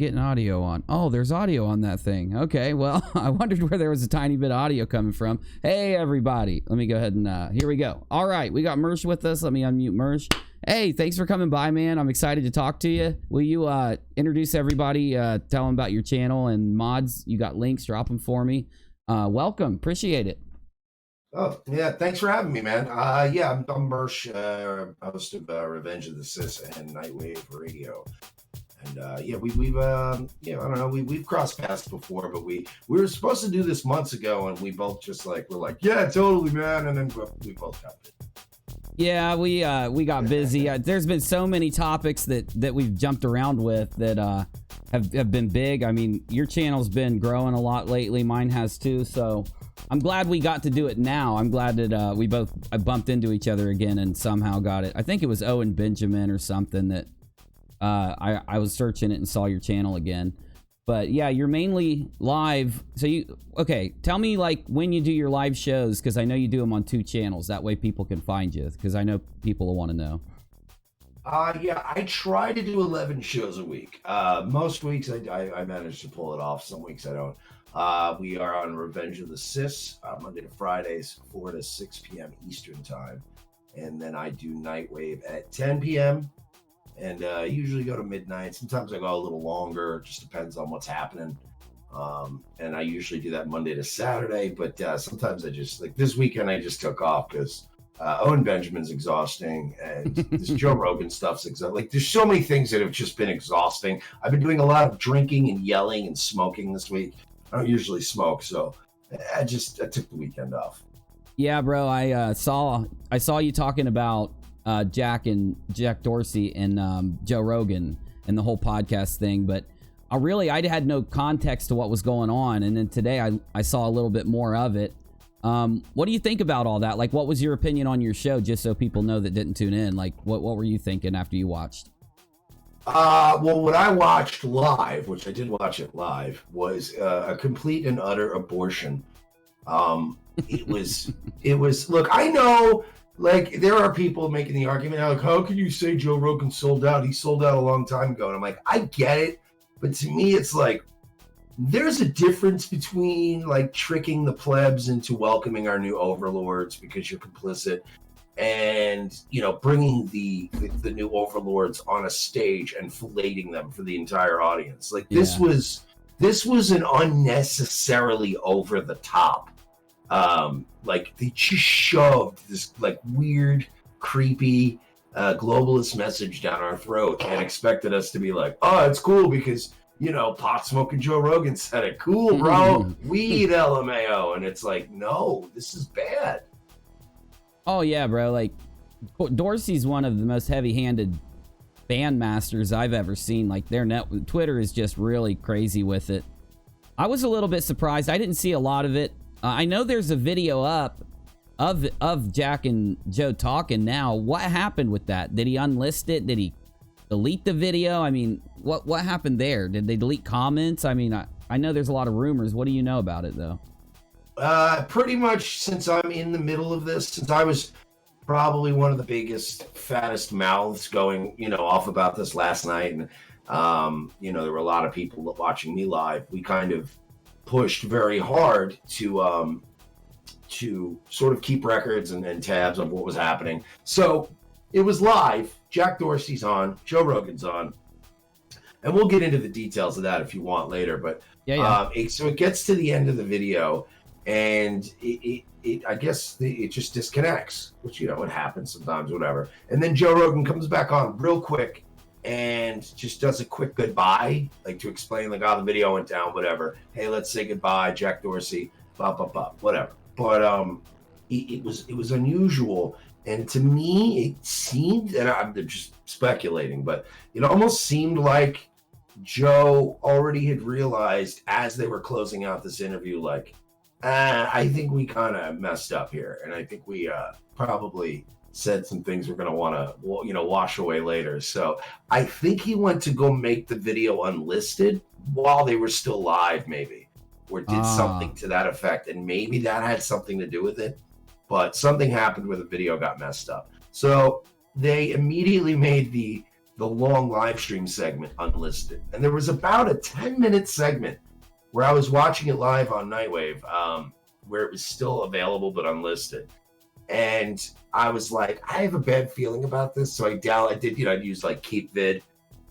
getting audio on? Oh, there's audio on that thing. Okay, well, I wondered where there was a tiny bit of audio coming from. Hey, everybody. Let me go ahead and, here we go. All right, we got Mersh with us. Let me unmute Mersh. Hey, thanks for coming by, man. I'm excited to talk to you. Will you introduce everybody, tell them about your channel and mods? You got links, drop them for me. Welcome, appreciate it. Oh, yeah, thanks for having me, man. Yeah, I'm Mersh, host of Revenge of the Cis and NIGHTWAVE Radio. And yeah, yeah, I don't know, we've crossed paths before, but we were supposed to do this months ago, and we both just we're like, yeah, totally, man. And then we both got it. Yeah, we got busy. There's been so many topics that we've jumped around with that have been big. I mean, your channel's been growing a lot lately. Mine has too. So I'm glad we got to do it now. I'm glad that we both bumped into each other again and somehow got it. I think it was Owen Benjamin or something that I was searching it and saw your channel again. But yeah, you're mainly live. So okay, tell me like when you do your live shows, because I know you do them on 2 channels. That way people can find you, because I know people will want to know. Yeah, I try to do 11 shows a week. Most weeks I manage to pull it off. Some weeks I don't. We are on Revenge of the Cis, Monday to Fridays, 4 to 6 p.m. Eastern time. And then I do Nightwave at 10 p.m. and usually go to midnight. Sometimes I go a little longer. It just depends on what's happening. And I usually do that Monday to Saturday, but sometimes I just, like this weekend, I just took off because Owen Benjamin's exhausting, and this Joe Rogan stuff's exhausting. Like, there's so many things that have just been exhausting. I've been doing a lot of drinking and yelling and smoking this week. I don't usually smoke, so I took the weekend off. Yeah, bro. I saw you talking about Jack Dorsey and Joe Rogan and the whole podcast thing, but I had no context to what was going on, and then today I saw a little bit more of it. What do you think about all that? Like, what was your opinion on your show, just so people know that didn't tune in? Like, what were you thinking after you watched? Well, when I watched live, which I did watch it live, was a complete and utter abortion. It was, look, I know, like, there are people making the argument, like, how can you say Joe Rogan sold out? He sold out a long time ago. And I'm like, I get it. But to me, it's like, there's a difference between like tricking the plebs into welcoming our new overlords because you're complicit, and bringing the new overlords on a stage and filleting them for the entire audience. Like, this was an unnecessarily over the top. Like, they just shoved this like weird, creepy globalist message down our throat and expected us to be like, oh, it's cool because pot smoking Joe Rogan said it. Cool, bro. Weed LMAO. And it's like, no, this is bad. Oh, yeah, bro. Like, Dorsey's one of the most heavy-handed bandmasters I've ever seen. Like, Twitter is just really crazy with it. I was a little bit surprised. I didn't see a lot of it. I know there's a video up of Jack and Joe talking now. What happened with that? Did he unlist it? Did he delete the video? I mean, what happened there? Did they delete comments? I mean, I know there's a lot of rumors. What do you know about it, though? Pretty much, since I'm in the middle of this, since I was probably one of the biggest, fattest mouths going, off about this last night, and there were a lot of people watching me live. We kind of pushed very hard to sort of keep records and tabs on what was happening. So it was live. Jack Dorsey's on, Joe Rogan's on, and we'll get into the details of that if you want later. But so it gets to the end of the video, and I guess it just disconnects, which it happens sometimes, whatever. And then Joe Rogan comes back on real quick and just does a quick goodbye, like to explain, like, the video went down, whatever. Hey, let's say goodbye, Jack Dorsey, blah blah blah, whatever. But it was unusual. And to me, it seemed, and I'm just speculating, but it almost seemed like Joe already had realized as they were closing out this interview, like, I think we kind of messed up here. And I think we probably said some things we're going to want to, wash away later. So I think he went to go make the video unlisted while they were still live, maybe, or did something to that effect. And maybe that had something to do with it. But something happened where the video got messed up. So they immediately made the the long live stream segment unlisted. And there was about a 10-minute segment where I was watching it live on Nightwave, where it was still available but unlisted. And I was like, I have a bad feeling about this. So I'd use like KeepVid,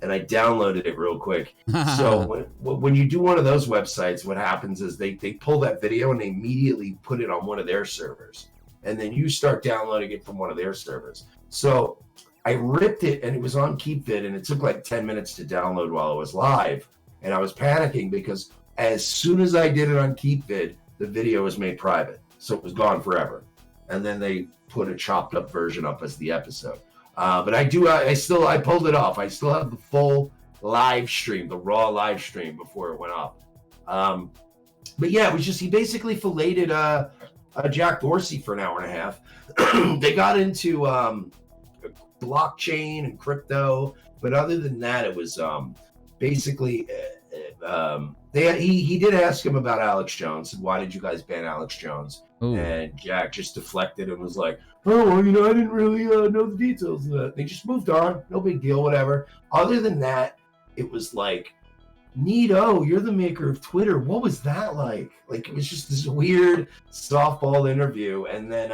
and I downloaded it real quick. So when you do one of those websites, what happens is they pull that video and they immediately put it on one of their servers. And then you start downloading it from one of their servers. So I ripped it, and it was on KeepVid, and it took like 10 minutes to download while it was live. And I was panicking because as soon as I did it on KeepVid, the video was made private. So it was gone forever. And then they put a chopped up version up as the episode. But I pulled it off. I still have the full live stream, the raw live stream before it went up. But yeah, it was just, he basically filleted Jack Dorsey for an hour and a half. They got into blockchain and crypto, but other than that, it was basically he did ask him about Alex Jones and why did you guys ban Alex Jones? Ooh. And Jack just deflected and was like, oh, well, I didn't really know the details of that. They just moved on, no big deal, whatever. Other than that, it was like, Neato, you're the maker of Twitter. What was that like? Like, it was just this weird softball interview. And then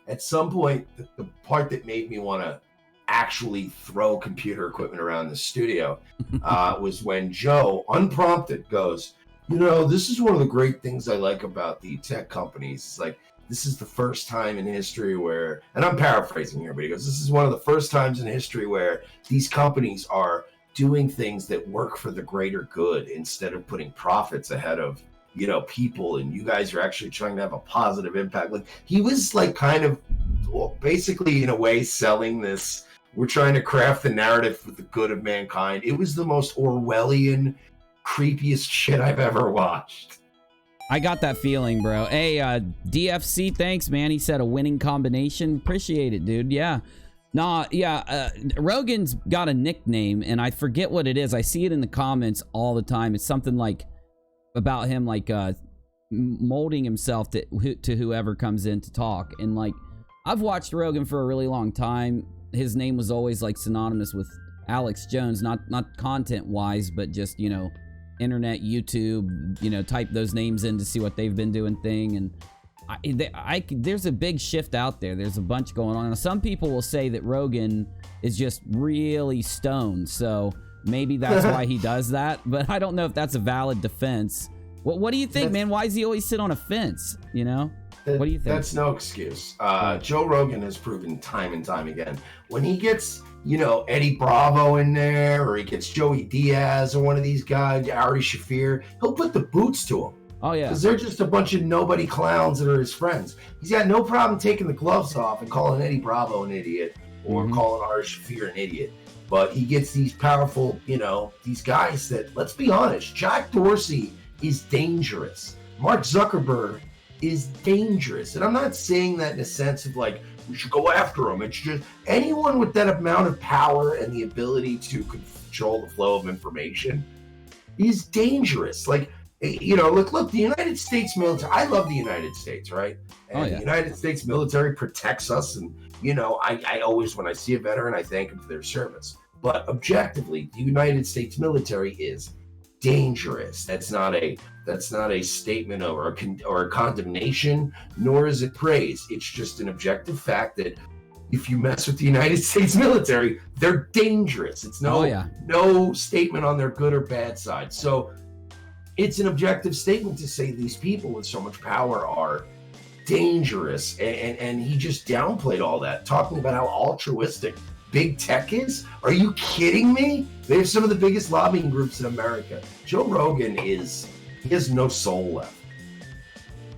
at some point, the part that made me want to actually throw computer equipment around the studio was when Joe, unprompted, goes, this is one of the great things I like about the tech companies. It's like, this is the first time in history where, and I'm paraphrasing here, but he goes, this is one of the first times in history where these companies are doing things that work for the greater good instead of putting profits ahead of, people, and you guys are actually trying to have a positive impact. Like, he was like kind of basically in a way selling this, we're trying to craft the narrative for the good of mankind. It was the most Orwellian, creepiest shit I've ever watched. I got that feeling, bro. Hey, DFC, thanks, man. He said a winning combination. Appreciate it, dude. Yeah. Nah, yeah, Rogan's got a nickname, and I forget what it is. I see it in the comments all the time. It's something like about him, like molding himself to whoever comes in to talk. And like, I've watched Rogan for a really long time. His name was always like synonymous with Alex Jones, not content wise, but just, internet, YouTube, type those names in to see what they've been doing thing. And there's a big shift out there. There's a bunch going on. Now, some people will say that Rogan is just really stoned, so maybe that's why he does that. But I don't know if that's a valid defense. What do you think, man? Why does he always sit on a fence? What do you think? That's no excuse. Joe Rogan has proven time and time again, when he gets, Eddie Bravo in there, or he gets Joey Diaz or one of these guys, Ari Shaffir, he'll put the boots to him. Oh, yeah. Because they're just a bunch of nobody clowns that are his friends. He's got no problem taking the gloves off and calling Eddie Bravo an idiot, or calling Ari Shaffir an idiot. But he gets these powerful, these guys that, let's be honest, Jack Dorsey is dangerous. Mark Zuckerberg is dangerous. And I'm not saying that in a sense of like, we should go after him. It's just anyone with that amount of power and the ability to control the flow of information is dangerous. Like, look, the United States military, I love the United States, right? And the United States military protects us. And, I always, when I see a veteran, I thank them for their service. But objectively, the United States military is dangerous. That's not a statement or a condemnation, nor is it praise. It's just an objective fact that if you mess with the United States military, they're dangerous. It's no statement on their good or bad side. So it's an objective statement to say these people with so much power are dangerous. And he just downplayed all that, talking about how altruistic big tech is. Are you kidding me? They have some of the biggest lobbying groups in America. Joe Rogan he has no soul left.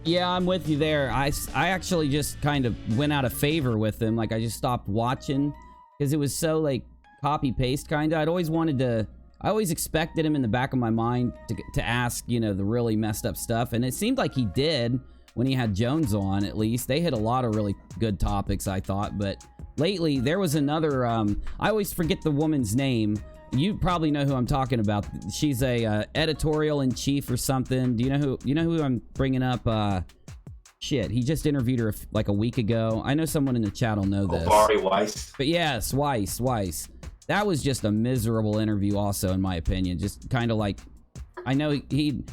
Yeah, I'm with you there. I actually just kind of went out of favor with him. Like, I just stopped watching because it was so like copy paste kind of. I always expected him in the back of my mind to ask, the really messed up stuff. And it seemed like he did when he had Jones on, at least. They hit a lot of really good topics, I thought. But lately, there was another, I always forget the woman's name. You probably know who I'm talking about. She's a editorial-in-chief or something. Do you know who I'm bringing up? Shit, he just interviewed her like a week ago. I know someone in the chat will know this. Bari Weiss. But yes, Weiss. that was just a miserable interview also, in my opinion. Just kind of like, I know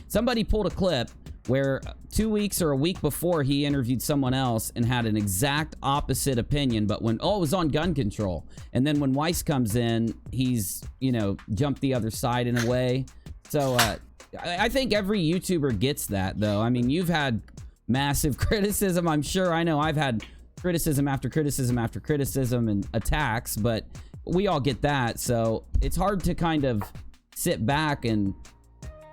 somebody pulled a clip where 2 weeks or a week before he interviewed someone else and had an exact opposite opinion, but it was on gun control. And then when Weiss comes in, he's, jumped the other side in a way. So I think every YouTuber gets that, though. I mean, you've had massive criticism. I'm sure. I know I've had criticism after criticism after criticism and attacks, but we all get that. So it's hard to kind of sit back and,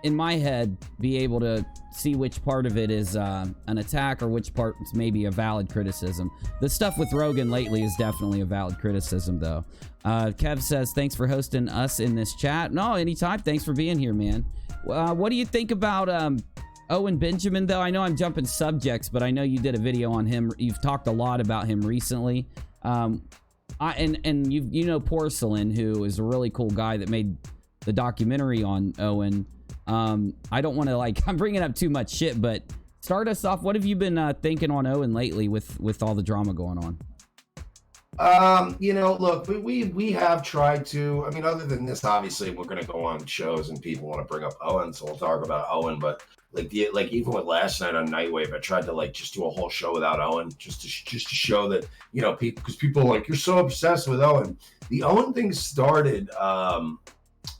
in my head, be able to see which part of it is an attack or which part is maybe a valid criticism. The stuff with Rogan lately is definitely a valid criticism, though. Kev says, thanks for hosting us in this chat. No, anytime. Thanks for being here, man. What do you think about Owen Benjamin, though? I know I'm jumping subjects, but I know you did a video on him. You've talked a lot about him recently. And you know Porsalin, who is a really cool guy that made the documentary on Owen. I don't want to I'm bringing up too much shit, but start us off. What have you been thinking on Owen lately with all the drama going on? Look, we have tried to, other than this, obviously we're going to go on shows and people want to bring up Owen, so we'll talk about Owen, but even with last night on Nightwave, I tried to just do a whole show without Owen, just to show that, people, because people are like, you're so obsessed with Owen. The Owen thing started,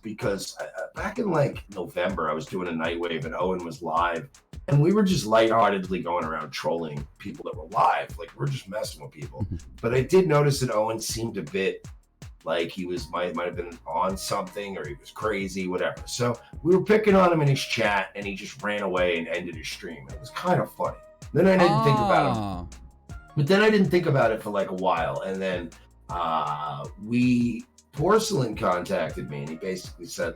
because back in November, I was doing a Nightwave and Owen was live, and we were just lightheartedly going around trolling people that were live. We're just messing with people. But I did notice that Owen seemed a bit like he might have been on something, or he was crazy, whatever. So we were picking on him in his chat, and he just ran away and ended his stream. It was kind of funny. Then I didn't think about him. But then I didn't think about it for a while, and then Porsalin contacted me, and he basically said,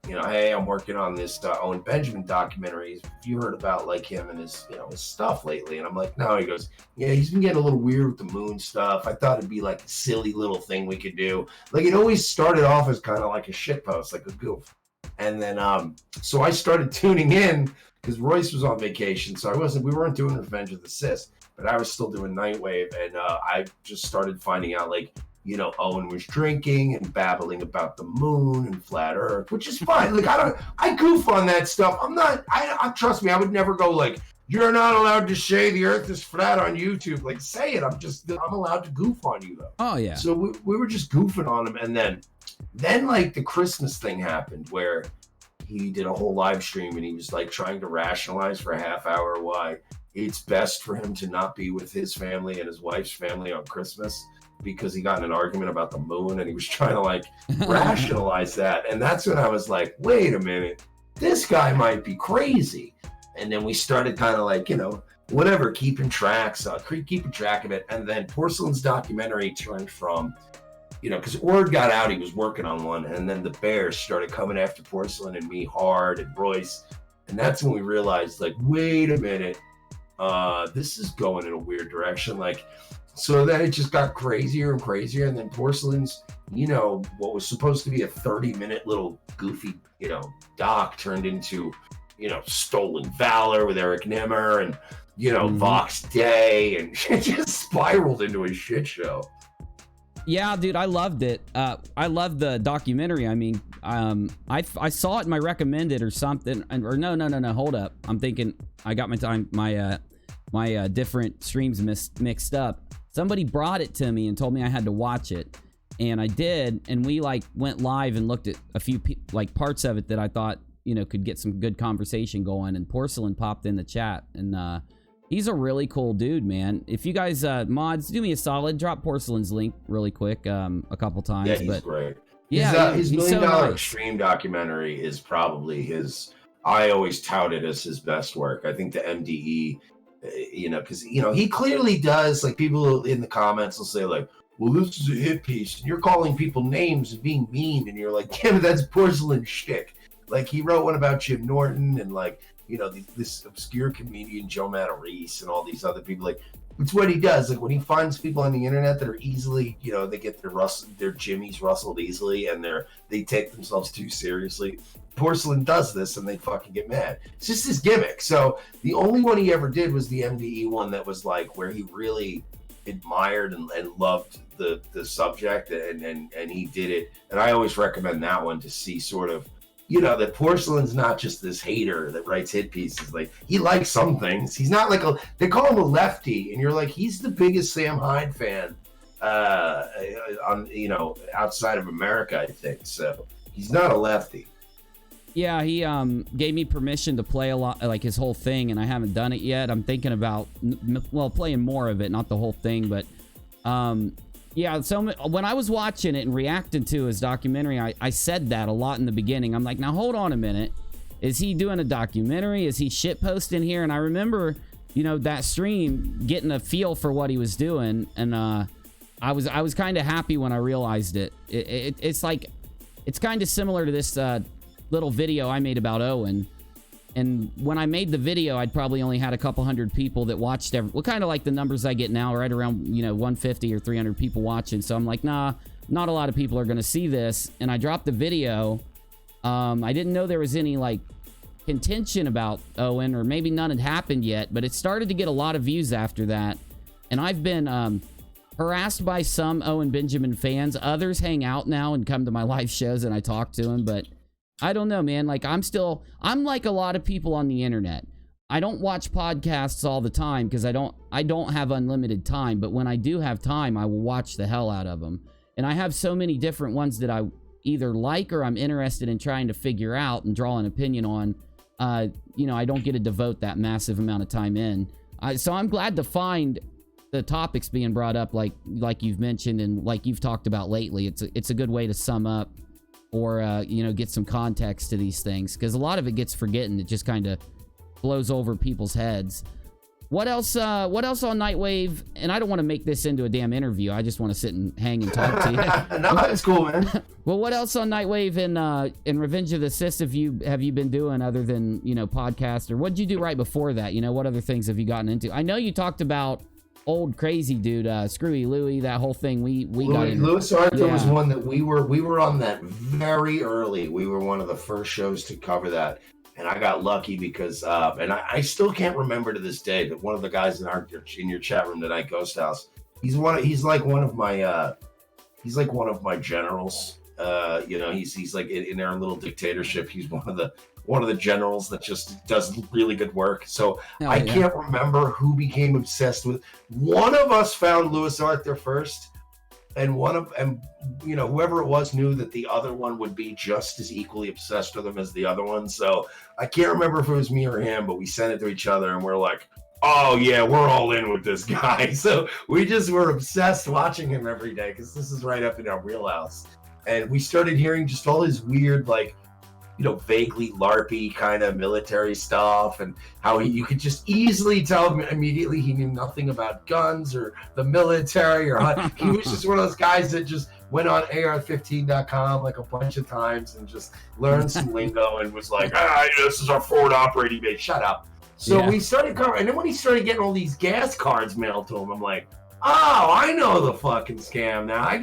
hey, I'm working on this Owen Benjamin documentary. Have you heard about him and his his stuff lately? And I'm like, no. He goes, yeah, he's been getting a little weird with the moon stuff. I thought it'd be a silly little thing we could do. It always started off as kind of like a shit post, like a goof. And then so I started tuning in because Royce was on vacation, so we weren't doing Revenge of the Sis, but I was still doing Nightwave, and I just started finding out Owen was drinking and babbling about the moon and flat Earth, which is fine. I goof on that stuff. I trust me, I would never go you're not allowed to say the Earth is flat on YouTube. Say it. I'm allowed to goof on you though. Oh yeah. So we were just goofing on him, and then the Christmas thing happened where he did a whole live stream and he was trying to rationalize for a half hour why it's best for him to not be with his family and his wife's family on Christmas, because he got in an argument about the moon, and he was trying to rationalize that. And that's when I was like, wait a minute, this guy might be crazy. And then we started kind of whatever, keeping track of it. And then Porsalin's documentary turned from, because word got out he was working on one, and then the Bears started coming after Porsalin and me hard, and Royce. And that's when we realized, wait a minute, this is going in a weird direction. So then it just got crazier and crazier, and then Porsalin's, what was supposed to be a 30-minute little goofy, doc turned into, Stolen Valor with Eric Nimmer and, Vox Day, and it just spiraled into a shit show. Yeah, dude, I loved it. I loved the documentary. I saw it in my recommended or something, or no, hold up. I'm thinking I got my different streams mixed up. Somebody brought it to me and told me I had to watch it, and I did, and we went live and looked at a few parts of it that I thought could get some good conversation going, and Porsalin popped in the chat, and he's a really cool dude, man. If you guys mods, do me a solid, drop Porsalin's link really quick a couple times. Yeah, he's great. Yeah, his $1 million so Extreme documentary is probably I always tout it as his best work. I think the MDE, because he clearly does. People in the comments will say well, this is a hit piece, and you're calling people names and being mean, and you're like, yeah, but that's Porsalin shtick. He wrote one about Jim Norton and this obscure comedian Joe Matarese and all these other people. It's what he does. When he finds people on the internet that are easily, they get their jimmies rustled easily, and they take themselves too seriously. Porsalin does this, and they fucking get mad. It's just his gimmick. So the only one he ever did was the MDE one that was where he really admired and loved the subject, and he did it. And I always recommend that one to see sort of, that Porsalin's not just this hater that writes hit pieces. Like, he likes some things. He's not like they call him a lefty, and you're like, he's the biggest Sam Hyde fan outside of America, I think. So he's not a lefty. Yeah, he gave me permission to play a lot, like his whole thing, and I haven't done it yet. I'm thinking about, playing more of it, not the whole thing, but yeah, so when I was watching it and reacting to his documentary, I said that a lot in the beginning. I'm like, now hold on a minute. Is he doing a documentary? Is he shitposting here? And I remember, that stream, getting a feel for what he was doing, and I was kind of happy when I realized it. It's like, it's kind of similar to this little video I made about Owen. And when I made the video, I'd probably only had a couple hundred people that watched kind of like the numbers I get now, right around, 150 or 300 people watching. So I'm like, nah, not a lot of people are going to see this. And I dropped the video. I didn't know there was any like contention about Owen, or maybe none had happened yet, but it started to get a lot of views after that. And I've been harassed by some Owen Benjamin fans. Others hang out now and come to my live shows and I talk to him, but I don't know, man. Like, I'm like a lot of people on the internet. I don't watch podcasts all the time because I don't have unlimited time, but when I do have time, I will watch the hell out of them. And I have so many different ones that I either like or I'm interested in trying to figure out and draw an opinion on. I don't get to devote that massive amount of time in. So I'm glad to find the topics being brought up like you've mentioned and like you've talked about lately. It's a good way to sum up or get some context to these things, because a lot of it gets forgotten. It just kind of blows over people's heads. What else on NIGHTWAVE? And I don't want to make this into a damn interview. I just want to sit and hang and talk to you. No, that's cool, man. Well, what else on NIGHTWAVE and Revenge of the Sis have you been doing other than podcast? Or what did you do right before that? What other things have you gotten into? I know you talked about old crazy dude, Screwy, Louie, that whole thing. We got into. Louis Arthur was one that we were on that very early. We were one of the first shows to cover that, and I got lucky because and I still can't remember to this day, but one of the guys in your chat room tonight, Ghost House, he's like one of my generals. He's like in our little dictatorship. He's one of the generals that just does really good work. So I can't remember who became obsessed with. One of us found Louis Arthur first, and whoever it was knew that the other one would be just as equally obsessed with him as the other one. So I can't remember if it was me or him, but we sent it to each other and we're like, oh yeah, we're all in with this guy. So we just were obsessed watching him every day because this is right up in our wheelhouse. And we started hearing just all his weird, like, vaguely LARPy kind of military stuff, and how you could just easily tell immediately he knew nothing about guns or the military, or he was just one of those guys that just went on AR15.com like a bunch of times and just learned some lingo and was like, this is our forward operating base. Shut up. So we started covering, and then when he started getting all these gas cards mailed to him, I'm like, oh, I know the fucking scam now. I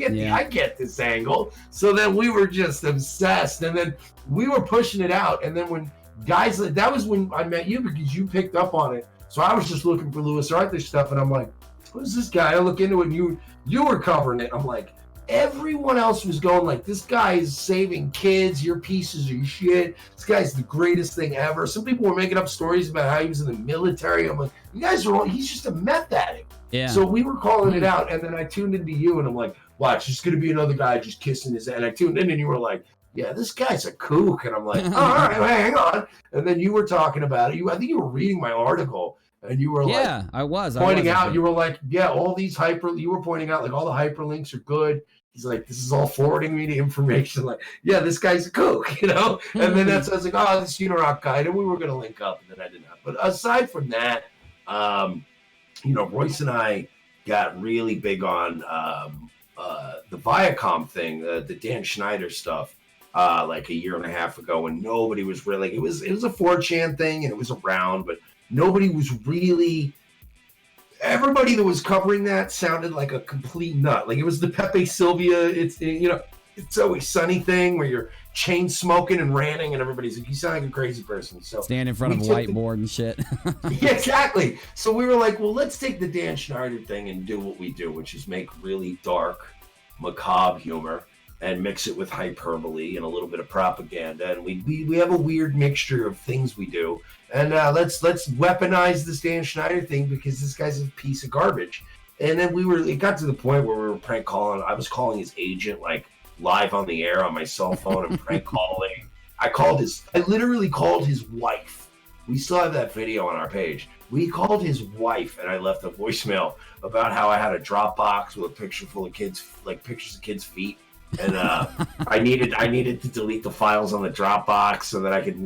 get this angle. So then we were just obsessed, and then we were pushing it out. And then when guys, that was when I met you because you picked up on it. So I was just looking for Louis Arthur stuff, and I'm like, who's this guy? I look into it, and you were covering it. I'm like, everyone else was going like, this guy is saving kids. You're pieces of shit. This guy's the greatest thing ever. Some people were making up stories about how he was in the military. I'm like, you guys are all, he's just a meth addict. Yeah. So we were calling it out, and then I tuned into you, and I'm like, watch, there's going to be another guy just kissing his ass. And I tuned in, and you were like, yeah, this guy's a kook. And I'm like, all right, hang on. And then you were talking about it. I think you were reading my article, and you were I was pointing out, you were like, all these you were pointing out, like, all the hyperlinks are good. He's like, this is all forwarding me to information. Like, yeah, this guy's a kook, And then I was like, oh, this UNIRock guy. And we were going to link up, and then I did not. But aside from that, Royce and I got really big on the Viacom thing, the Dan Schneider stuff, like a year and a half ago, when nobody was really, it was a 4chan thing, and it was around, but nobody was really, everybody that was covering that sounded like a complete nut. Like, it was the Pepe Sylvia, it's Always Sunny thing, where you're chain smoking and ranting, and everybody's like, you sound like a crazy person. So stand in front of a whiteboard and shit. Yeah, exactly. So we were like, well, let's take the Dan Schneider thing and do what we do, which is make really dark, macabre humor and mix it with hyperbole and a little bit of propaganda. And we have a weird mixture of things we do. And let's weaponize this Dan Schneider thing because this guy's a piece of garbage. And then it got to the point where we were prank calling. I was calling his agent like live on the air on my cell phone and prank calling. I literally called his wife. We still have that video on our page. We called his wife and I left a voicemail about how I had a Dropbox with a picture full of kids, like pictures of kids' feet. And I needed to delete the files on the Dropbox so that I could,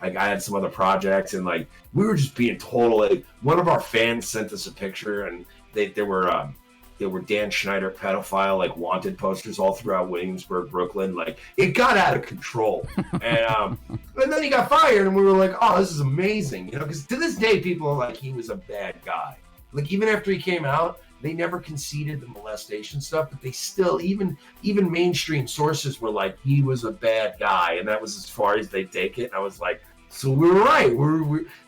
I had some other projects, and like we were just being total. Like, one of our fans sent us a picture, and there were Dan Schneider pedophile like wanted posters all throughout Williamsburg, Brooklyn. Like, it got out of control, and then he got fired, and we were like, oh, this is amazing, because to this day people are like he was a bad guy. Like, even after he came out, they never conceded the molestation stuff, but they still, even mainstream sources were like, he was a bad guy, and that was as far as they take it. And I was like, so we were right.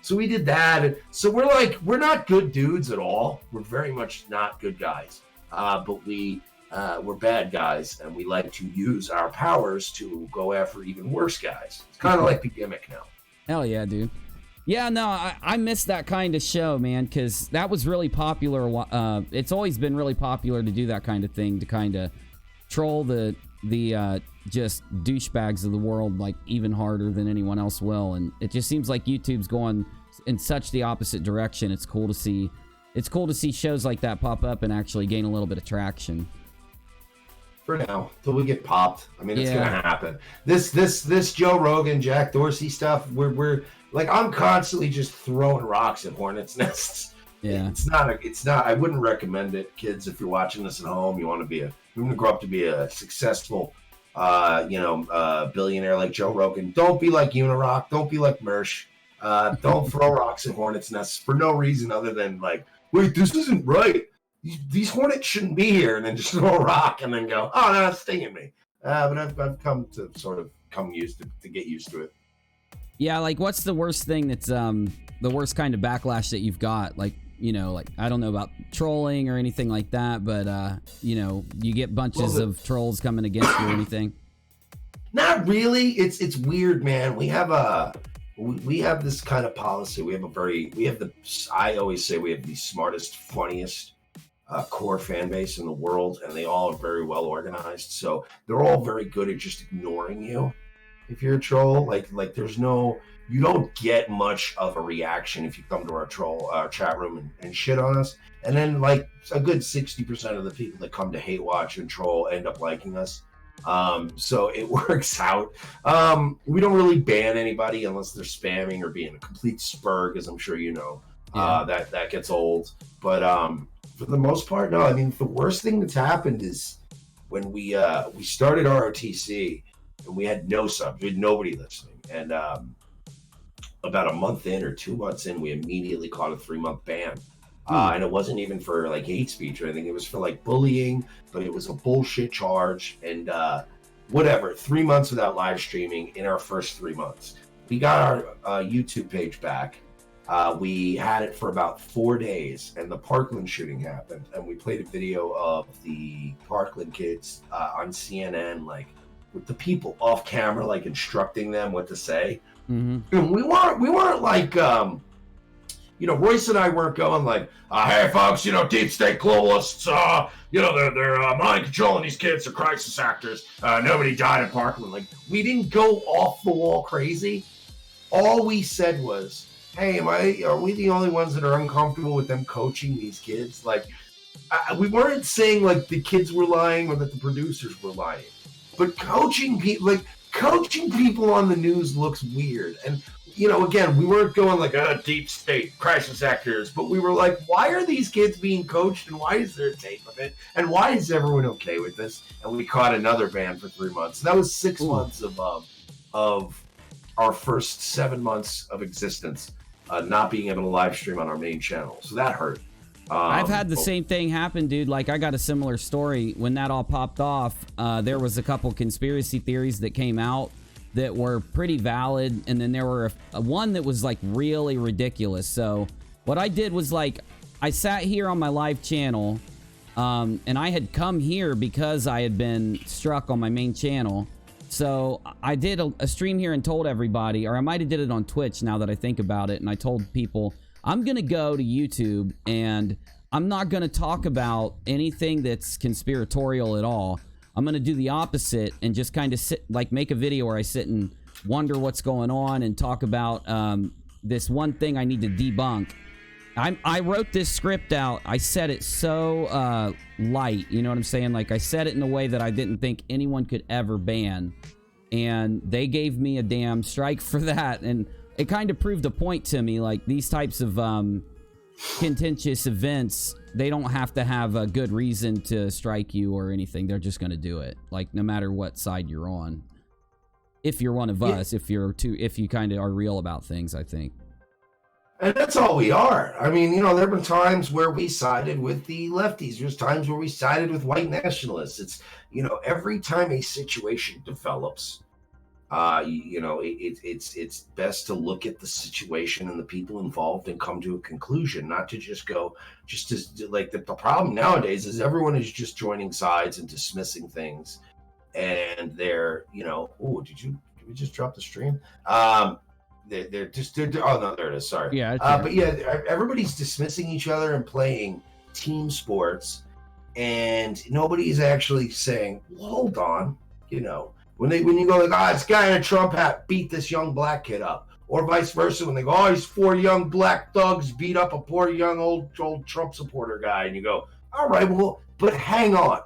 So we did that. And so we're not good dudes at all. We're very much not good guys, but we're bad guys, and we like to use our powers to go after even worse guys. It's kind of like the gimmick now. Hell yeah, dude. Yeah, no, I miss that kind of show, man, because that was really popular. It's always been really popular to do that kind of thing, to kind of troll the just douchebags of the world, like, even harder than anyone else will. And it just seems like YouTube's going in such the opposite direction. It's cool to see. It's cool to see shows like that pop up and actually gain a little bit of traction. For now, till we get popped. I mean, it's gonna happen. This Joe Rogan, Jack Dorsey stuff. We're like, I'm constantly just throwing rocks at hornets' nests. Yeah, it's not. I wouldn't recommend it, kids. If you're watching this at home, you want to grow up to be a successful, billionaire like Joe Rogan. Don't be like UNIRock. Don't be like Mersh. Don't throw rocks at hornets' nests for no reason other than like, wait, this isn't right. These hornets shouldn't be here, and then just throw a rock and then go, oh, no, it's stinging me. But I've come to sort of to get used to it. Yeah, like, what's the worst thing that's the worst kind of backlash that you've got? Like, like, I don't know about trolling or anything like that, but you get bunches of trolls coming against you or anything. Not really. It's weird, man. We have this kind of policy. I always say we have the smartest, funniest core fan base in the world, and they all are very well organized. So they're all very good at just ignoring you. If you're a troll, like you don't get much of a reaction if you come to our chat room and shit on us. And then like a good 60% of the people that come to hate watch and troll end up liking us. So it works out. We don't really ban anybody unless they're spamming or being a complete spurg, as I'm sure you know. Yeah. That gets old. But for the most part, no. I mean, the worst thing that's happened is when we started ROTC. And we had no subs. We had nobody listening. And about a month in or 2 months in, we immediately caught a 3-month ban. And it wasn't even for like hate speech or anything. It was for like bullying, but it was a bullshit charge. And whatever, 3 months without live streaming in our first 3 months. We got our YouTube page back. We had it for about 4 days, and the Parkland shooting happened. And we played a video of the Parkland kids on CNN, like, with the people off camera, like instructing them what to say. Mm-hmm. And we weren't like, Royce and I weren't going like, hey folks, deep state globalists, they're mind controlling these kids, are crisis actors. Nobody died in Parkland. Like, we didn't go off the wall crazy. All we said was, hey, are we the only ones that are uncomfortable with them coaching these kids? Like, we weren't saying like the kids were lying or that the producers were lying. But coaching people on the news looks weird. And, again, we weren't going like, deep state crisis actors, but we were like, why are these kids being coached, and why is there a tape of it? And why is everyone okay with this? And we caught another ban for 3 months. That was 6 months of our first 7 months of existence, not being able to live stream on our main channel. So that hurt. I've had the same thing happen, dude. Like, I got a similar story when that all popped off. There was a couple conspiracy theories that came out that were pretty valid, and then there were one that was like really ridiculous. So what I did was like, I sat here on my live channel, and I had come here because I had been struck on my main channel. So I did a stream here and told everybody, or I might have did it on Twitch now that I think about it, and I told people, I'm going to go to YouTube and I'm not going to talk about anything that's conspiratorial at all. I'm going to do the opposite and just kind of sit, like make a video where I sit and wonder what's going on and talk about this one thing I need to debunk. I wrote this script out. I said it so light, you know what I'm saying? Like I said it in a way that I didn't think anyone could ever ban. And they gave me a damn strike for that. And it kind of proved a point to me, like these types of contentious events, they don't have to have a good reason to strike you or anything. They're just going to do it, like no matter what side you're on. If you're one of us, if you kind of are real about things, I think. And that's all we are. I mean, you know, there have been times where we sided with the lefties. There's times where we sided with white nationalists. It's, you know, every time a situation develops, you know, it's best to look at the situation and the people involved and come to a conclusion, not to just go, like the problem nowadays is everyone is just joining sides and dismissing things. And they're, you know, did we just drop the stream? They're oh no, there it is. Sorry. Yeah. But yeah, everybody's dismissing each other and playing team sports, and nobody's actually saying, well, "Hold on," you know. When you go like, this guy in a Trump hat beat this young black kid up, or vice versa. When they go, these 4 young black thugs beat up a poor young old Trump supporter guy, and you go, all right, well, but hang on.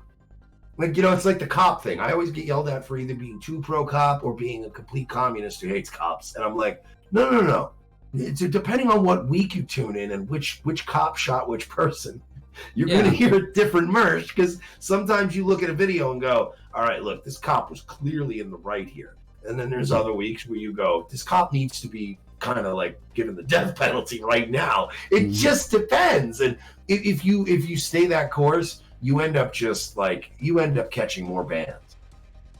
Like, you know, it's like the cop thing. I always get yelled at for either being too pro-cop or being a complete communist who hates cops. And I'm like, no. It's depending on what week you tune in and which cop shot which person. You're going to hear a different Mersh, because sometimes you look at a video and go, all right, look, this cop was clearly in the right here. And then there's other weeks where you go, this cop needs to be kind of like given the death penalty right now. It just depends. And if you stay that course, you end up catching more bans.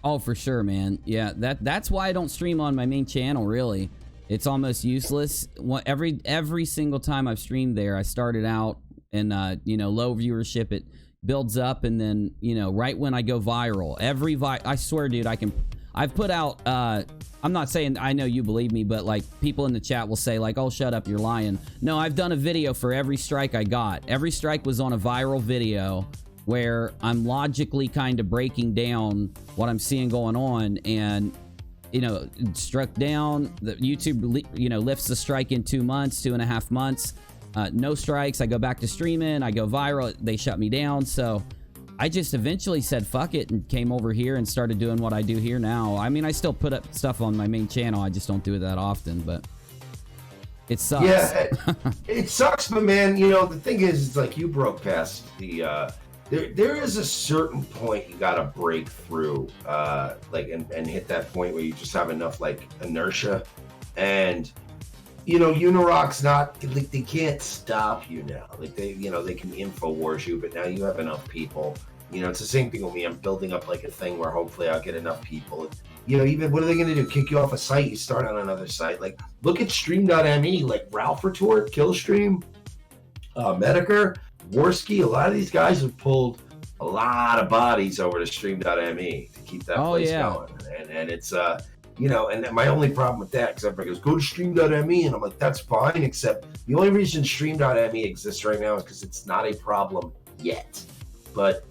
Oh, for sure, man. Yeah, that's why I don't stream on my main channel, really. It's almost useless. Every single time I've streamed there, I started out in you know, low viewership. It builds up, and then, you know, right when I go viral, I swear, dude, I've put out I'm not saying, I know you believe me, but like people in the chat will say like, oh, shut up, you're lying. No, I've done a video for every strike I got. Every strike was on a viral video where I'm logically kind of breaking down what I'm seeing going on, and, you know, struck down. The YouTube, you know, lifts the strike in 2 months, 2.5 months. No strikes. I go back to streaming. I go viral. They shut me down. So I just eventually said, fuck it, and came over here and started doing what I do here now. I mean, I still put up stuff on my main channel. I just don't do it that often, but it sucks. Yeah, it sucks, but man, you know, the thing is, it's like you broke past the, there is a certain point you got to break through, like, and hit that point where you just have enough, like, inertia. And, you know, UNIRock's not, like, they can't stop you now. Like, they, you know, they can InfoWars you, but now you have enough people. You know, it's the same thing with me. I'm building up, like, a thing where hopefully I'll get enough people. You know, even, what are they going to do? Kick you off a site? You start on another site. Like, look at Stream.me, like, Ralph Retort, Killstream, Medicare, Worski. A lot of these guys have pulled a lot of bodies over to Stream.me to keep that place going. And it's, you know, and my only problem with that, because everybody goes, go to Stream.me, and I'm like, that's fine, except the only reason Stream.me exists right now is because it's not a problem yet. But,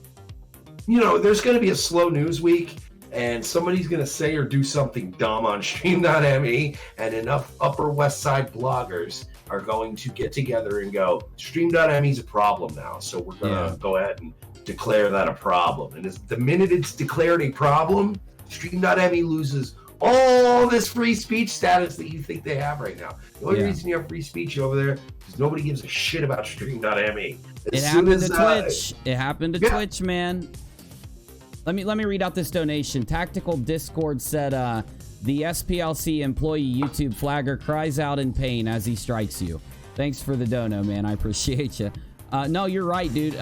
you know, there's going to be a slow news week, and somebody's going to say or do something dumb on Stream.me, and enough Upper West Side bloggers are going to get together and go, Stream.me is a problem now, so we're going to go ahead and declare that a problem. And the minute it's declared a problem, Stream.me loses all this free speech status that you think they have right now. The only reason you have free speech over there is nobody gives a shit about Stream.me. It happened to Twitch. It happened to Twitch, man. Let me read out this donation. Tactical Discord said, the SPLC employee YouTube flagger cries out in pain as he strikes you. Thanks for the dono, man. I appreciate you. No, you're right, dude.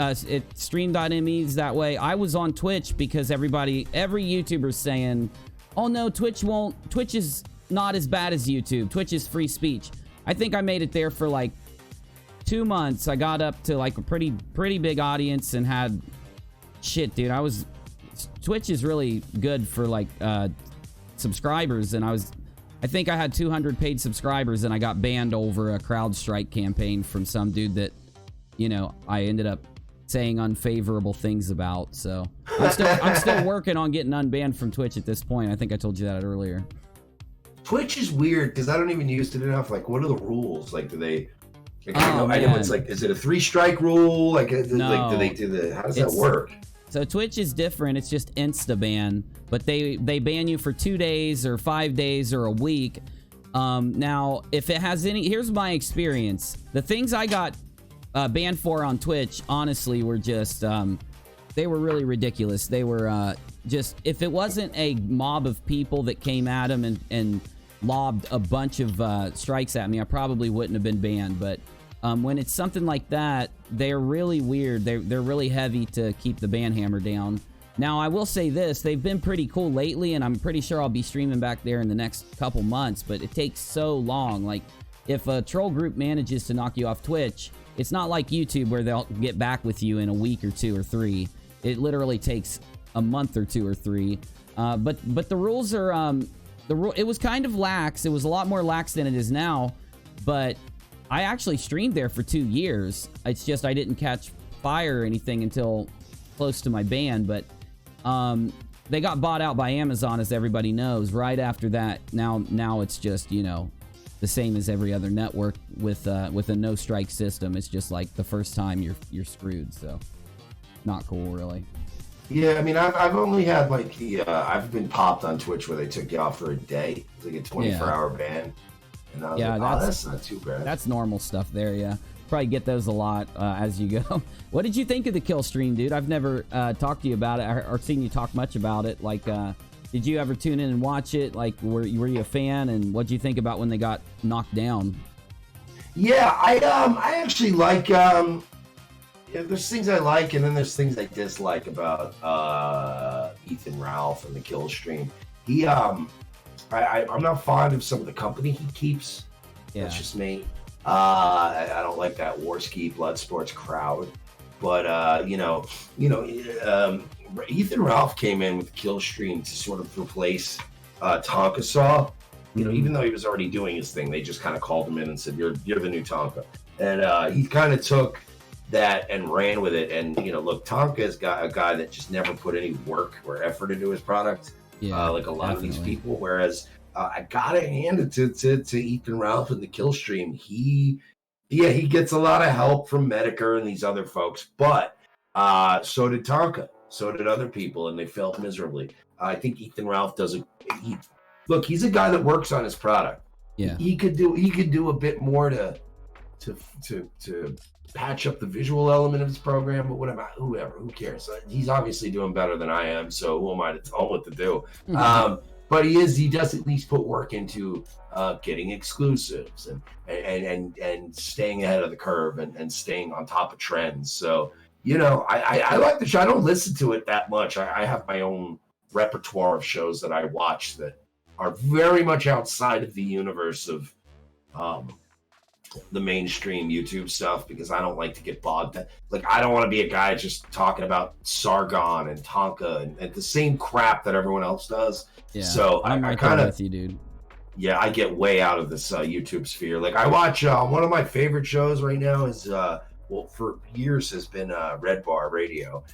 Stream.me is that way. I was on Twitch because every YouTuber's saying Oh no, Twitch won't. Twitch is not as bad as YouTube. Twitch is free speech. I think I made it there for like 2 months. I got up to like a pretty big audience and had shit, dude. Twitch is really good for like subscribers, and I think I had 200 paid subscribers, and I got banned over a CrowdStrike campaign from some dude that, you know, I ended up saying unfavorable things about. So I'm still working on getting unbanned from Twitch at this point. I think I told you that earlier. Twitch is weird because I don't even use it enough. Like, what are the rules? Like, do they? Like, Oh, I know it's like, is it a 3-strike rule? Like, No. like, do they do the? How does that work? So Twitch is different. It's just insta ban, but they ban you for 2 days or 5 days or a week. Now, if it has any, here's my experience. The things I got banned for on Twitch, honestly, were just they were really ridiculous. They were just, if it wasn't a mob of people that came at them and lobbed a bunch of strikes at me, I probably wouldn't have been banned. But when it's something like that, they're really weird. They're really heavy to keep the ban hammer down. Now, I will say this. They've been pretty cool lately, and I'm pretty sure I'll be streaming back there in the next couple months, but it takes so long. Like, if a troll group manages to knock you off Twitch, it's not like YouTube where they'll get back with you in a week or 2 or 3. It literally takes a month or 2 or 3. But the rules are... it was kind of lax. It was a lot more lax than it is now, but I actually streamed there for 2 years. It's just I didn't catch fire or anything until close to my ban, but they got bought out by Amazon, as everybody knows. Right after that, now it's just, you know, the same as every other network with a no strike system. It's just like the first time you're screwed. So not cool, really. Yeah, I mean, I've only had like I've been popped on Twitch where they took you off for a day. It's like a 24-hour ban. And I was like, that's not too bad. That's normal stuff there, yeah. Probably get those a lot as you go. What did you think of the Killstream, dude? I've never talked to you about it or seen you talk much about it. Like, did you ever tune in and watch it? Like, were you a fan? And what did you think about when they got knocked down? Yeah, I actually like... there's things I like, and then there's things I dislike about Ethan Ralph and the Killstream. I'm not fond of some of the company he keeps. Yeah. That's just me. I don't like that Warski Blood Sports crowd. But Ethan Ralph came in with Killstream to sort of replace Tonka Saw. You know, even though he was already doing his thing, they just kind of called him in and said, "You're the new Tonka," and he kind of took that and ran with it. And look, Tonka's got a guy that just never put any work or effort into his product, like a lot of these people. Whereas I gotta hand it to Ethan Ralph and the Killstream. He gets a lot of help from Medicare and these other folks, but so did Tonka, so did other people, and they failed miserably. I think Ethan Ralph he's a guy that works on his product. Yeah, he could do a bit more to patch up the visual element of his program, but who cares? He's obviously doing better than I am, so who am I to tell him what to do? But he does at least put work into getting exclusives and staying ahead of the curve and staying on top of trends. So, I like the show. I don't listen to it that much. I have my own repertoire of shows that I watch that are very much outside of the universe of the mainstream YouTube stuff, because I don't like to get bogged down. Like, I don't want to be a guy just talking about Sargon and Tonka and the same crap that everyone else does. Yeah, so I kind of with you, dude. Yeah, I get way out of this YouTube sphere. Like, I watch one of my favorite shows right now is for years has been Red Bar Radio.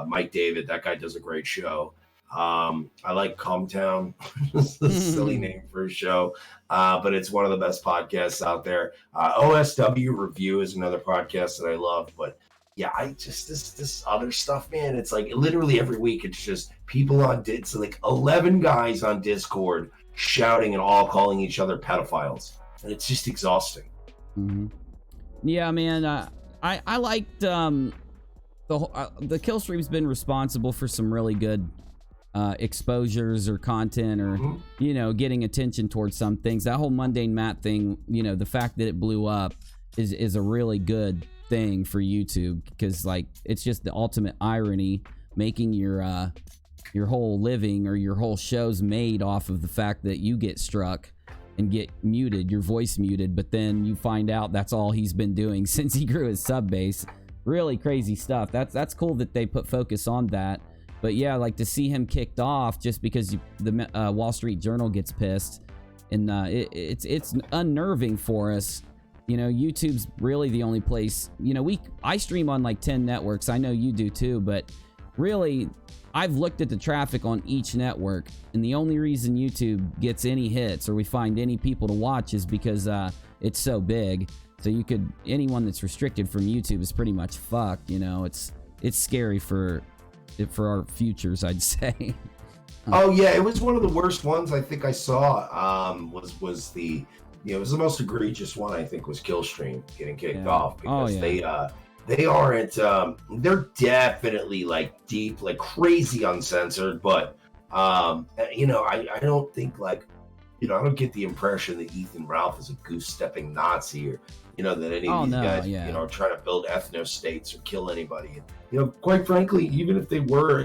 Mike David, that guy does a great show. I like Comtown. It's a silly name for a show, but it's one of the best podcasts out there. OSW Review is another podcast that I love. But yeah, I just this other stuff, man. It's like literally every week it's just people on it's like 11 guys on Discord shouting and all calling each other pedophiles, and it's just exhausting. Mm-hmm. Yeah, man. I liked the Killstream's been responsible for some really good exposures or content or getting attention towards some things. That whole Mundane Matt thing, the fact that it blew up is a really good thing for YouTube, because like it's just the ultimate irony, making your your whole living or your whole show's made off of the fact that you get struck and get muted, your voice muted, but then you find out that's all he's been doing since he grew his sub base. Really crazy stuff. That's cool that they put focus on that. But yeah, like to see him kicked off just because the Wall Street Journal gets pissed, and it's unnerving for us. You know, YouTube's really the only place. You know, I stream on like 10 networks. I know you do too, but really, I've looked at the traffic on each network, and the only reason YouTube gets any hits or we find any people to watch is because it's so big. So anyone that's restricted from YouTube is pretty much fucked. You know, it's scary for our futures, I'd say. Oh yeah, it was one of the worst ones I think I saw. Was the it was the most egregious one, I think, was Killstream getting kicked off because they aren't they're definitely like deep, like crazy uncensored, but you know, I don't think like, you know, I don't get the impression that Ethan Ralph is a goose-stepping Nazi or, you know, that any of these guys, you know, are trying to build ethno-states or kill anybody. And, you know, quite frankly, even if they were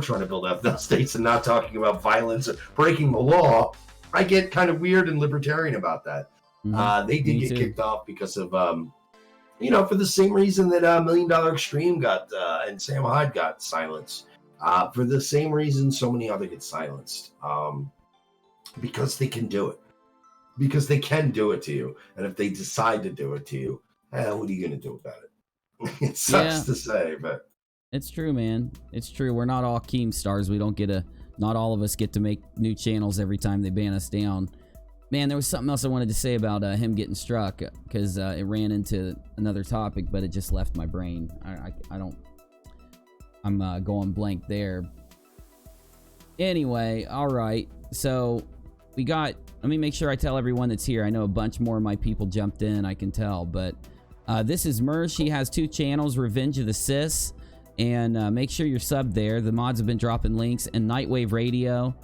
trying to build ethno-states and not talking about violence or breaking the law, I get kind of weird and libertarian about that. They did get kicked off because of, you know, for the same reason that $1 Million Extreme got and Sam Hyde got silenced. For the same reason so many other get silenced. Because they can do it. Because they can do it to you. And if they decide to do it to you, what are you going to do about it? It sucks to say, but... It's true, man. It's true. We're not all Keemstars. We don't not all of us get to make new channels every time they ban us down. Man, there was something else I wanted to say about him getting struck, because it ran into another topic, but it just left my brain. I'm going blank there. Anyway, all right. So let me make sure I tell everyone that's here. I know a bunch more of my people jumped in, I can tell, but this is Mersh. He has 2 channels, Revenge of the Sis, and make sure you're subbed there. The mods have been dropping links, and NIGHTWAVE Radio.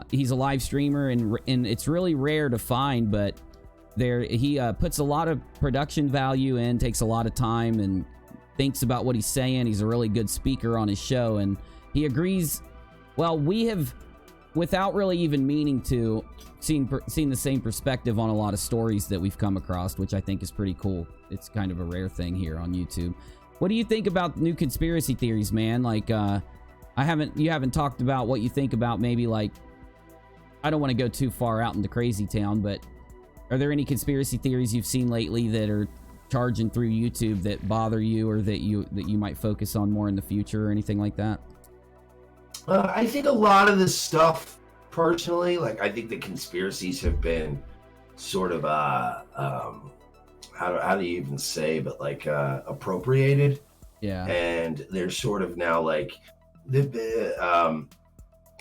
He's a live streamer, and it's really rare to find, but he puts a lot of production value in, takes a lot of time, and thinks about what he's saying. He's a really good speaker on his show, and he agrees. Well, we have, without really even meaning to, seen the same perspective on a lot of stories that we've come across, which I think is pretty cool. It's kind of a rare thing here on YouTube. What do you think about new conspiracy theories, man? Like, you haven't talked about what you think about maybe, like, I don't want to go too far out into crazy town, but are there any conspiracy theories you've seen lately that are charging through YouTube that bother you, or that you might focus on more in the future, or anything like that? I think a lot of this stuff, personally, like, I think the conspiracies have been sort of how do you even say, but like appropriated. Yeah. And they're sort of now like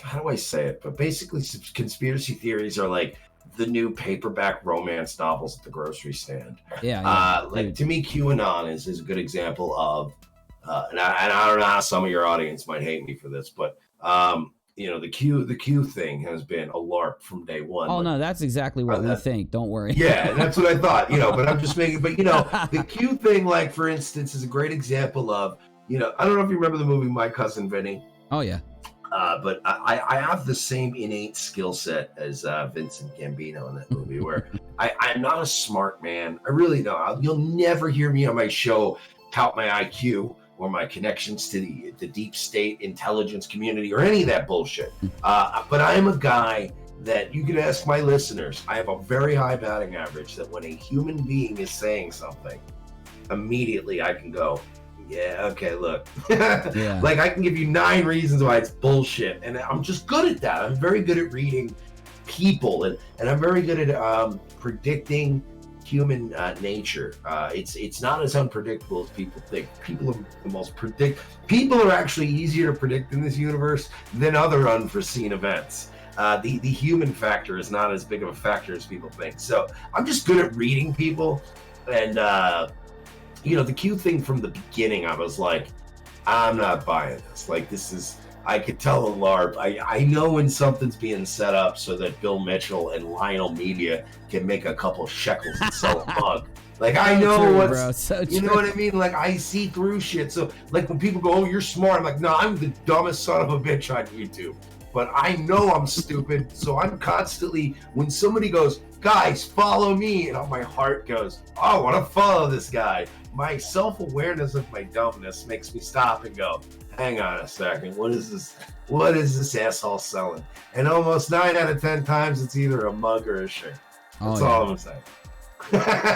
how do I say it? But basically, conspiracy theories are like the new paperback romance novels at the grocery stand. Yeah. Like, to me, QAnon is a good example of, and I don't know how some of your audience might hate me for this, but you know, the Q thing has been a LARP from day one. Oh, like, no, that's exactly what we think. Don't worry. Yeah, that's what I thought, you know, but I'm just making, but you know, the Q thing, like, for instance, is a great example of, you know, I don't know if you remember the movie My Cousin Vinny. Oh, yeah. But I have the same innate skill set as Vincent Gambino in that movie, where I'm not a smart man. I really don't. You'll never hear me on my show tout my IQ or my connections to the deep state intelligence community or any of that bullshit. But I am a guy that you can ask my listeners. I have a very high batting average that when a human being is saying something, immediately I can go, yeah, okay, look. Yeah. Like, I can give you 9 reasons why it's bullshit. And I'm just good at that. I'm very good at reading people, and I'm very good at predicting human nature. It's not as unpredictable as people think. People are actually easier to predict in this universe than other unforeseen events. The human factor is not as big of a factor as people think. So I'm just good at reading people, and you know, the Q thing from the beginning, I was like, I'm not buying this. Like, this is I could tell a LARP. I know when something's being set up so that Bill Mitchell and Lionel Media can make a couple shekels and sell a mug. Like, I know true, what's, bro. So you know what I mean? Like, I see through shit. So, like, when people go, oh, you're smart, I'm like, no, I'm the dumbest son of a bitch on YouTube. But I know I'm stupid, so I'm constantly, when somebody goes, guys, follow me, and my heart goes, oh, I want to follow this guy. My self-awareness of my dumbness makes me stop and go, hang on a second, what is this asshole selling? And almost 9 out of 10 times, it's either a mug or a shirt. That's all I'm saying.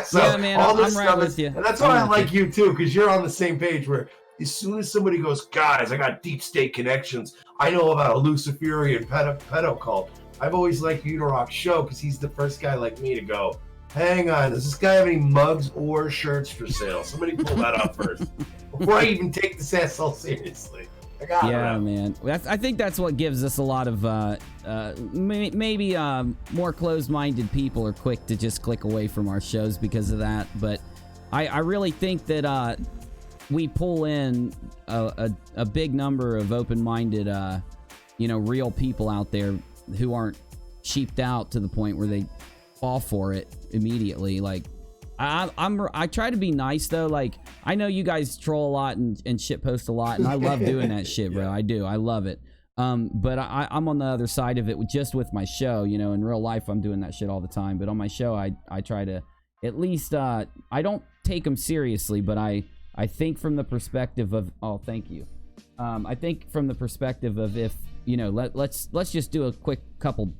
So yeah, man, all this I'm stuff right is, with you. and that's why I like you too, because you're on the same page where as soon as somebody goes, guys, I got deep state connections, I know about a Luciferian pedo cult, I've always liked UNIRock's show because he's the first guy like me to go, hang on, does this guy have any mugs or shirts for sale? Somebody pull that up first before I even take this asshole seriously. Yeah, man. I think that's what gives us a lot of maybe more closed-minded people are quick to just click away from our shows because of that. But I really think that we pull in a big number of open-minded, real people out there who aren't sheeped out to the point where they fall for it immediately. Like, I try to be nice though. Like, I know you guys troll a lot and shitpost a lot, and I love doing that shit, bro. I do. I love it. But I'm on the other side of it just with my show. You know, in real life, I'm doing that shit all the time. But on my show, I try to at least I don't take them seriously, but I think from the perspective of thank you. I think from the perspective of if let's just do a quick couple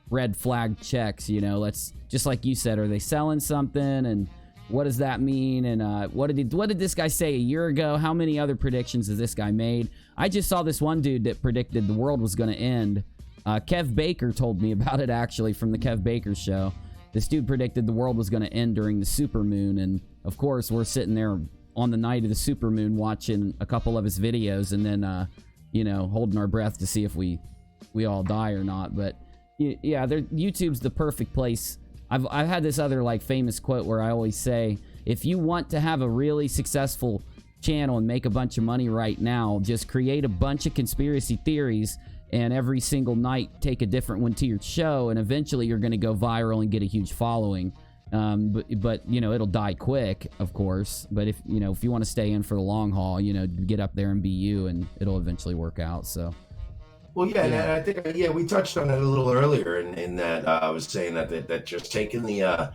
red flag checks. Let's just like you said, are they selling something, and what does that mean, and what did this guy say a year ago? How many other predictions has this guy made? I just saw this one dude that predicted the world was going to end. Kev Baker told me about it, actually, from the Kev Baker show. This dude predicted the world was going to end during the supermoon, and of course we're sitting there on the night of the supermoon watching a couple of his videos, and then holding our breath to see if we all die or not. But yeah, YouTube's the perfect place. I've had this other like famous quote where I always say, if you want to have a really successful channel and make a bunch of money right now, just create a bunch of conspiracy theories and every single night take a different one to your show, and eventually you're going to go viral and get a huge following. But it'll die quick, of course. But if you want to stay in for the long haul, get up there and be you, and it'll eventually work out. So. Well, yeah, and I think we touched on it a little earlier in that I was saying that just taking the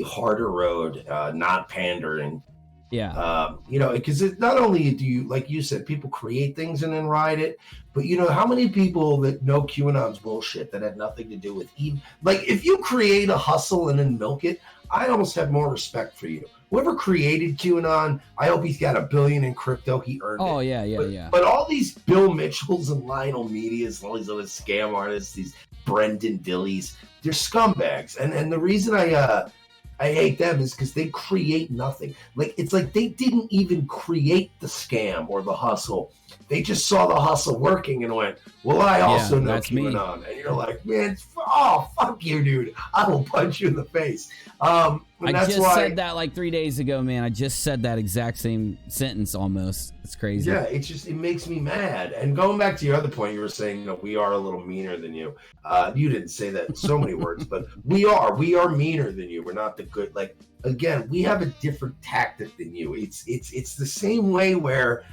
harder road, not pandering. Yeah. Because not only do you, like you said, people create things and then ride it, but how many people that know QAnon's bullshit that had nothing to do with even, like, if you create a hustle and then milk it, I almost have more respect for you. Whoever created QAnon, I hope he's got $1 billion in crypto. He earned it. Oh, yeah. But all these Bill Mitchells and Lionel Medias, all these other scam artists, these Brendan Dillies, they're scumbags. And the reason I hate them is because they create nothing. Like, it's like they didn't even create the scam or the hustle. They just saw the hustle working and went, well, I also know QAnon. And you're like, man, fuck you, dude. I will punch you in the face. I just said that like 3 days ago, man. I just said that exact same sentence almost. It's crazy. Yeah, it makes me mad. And going back to your other point, you were saying, we are a little meaner than you. You didn't say that in so many words, but we are meaner than you. We're not the good. Like, again, we have a different tactic than you. It's the same way where,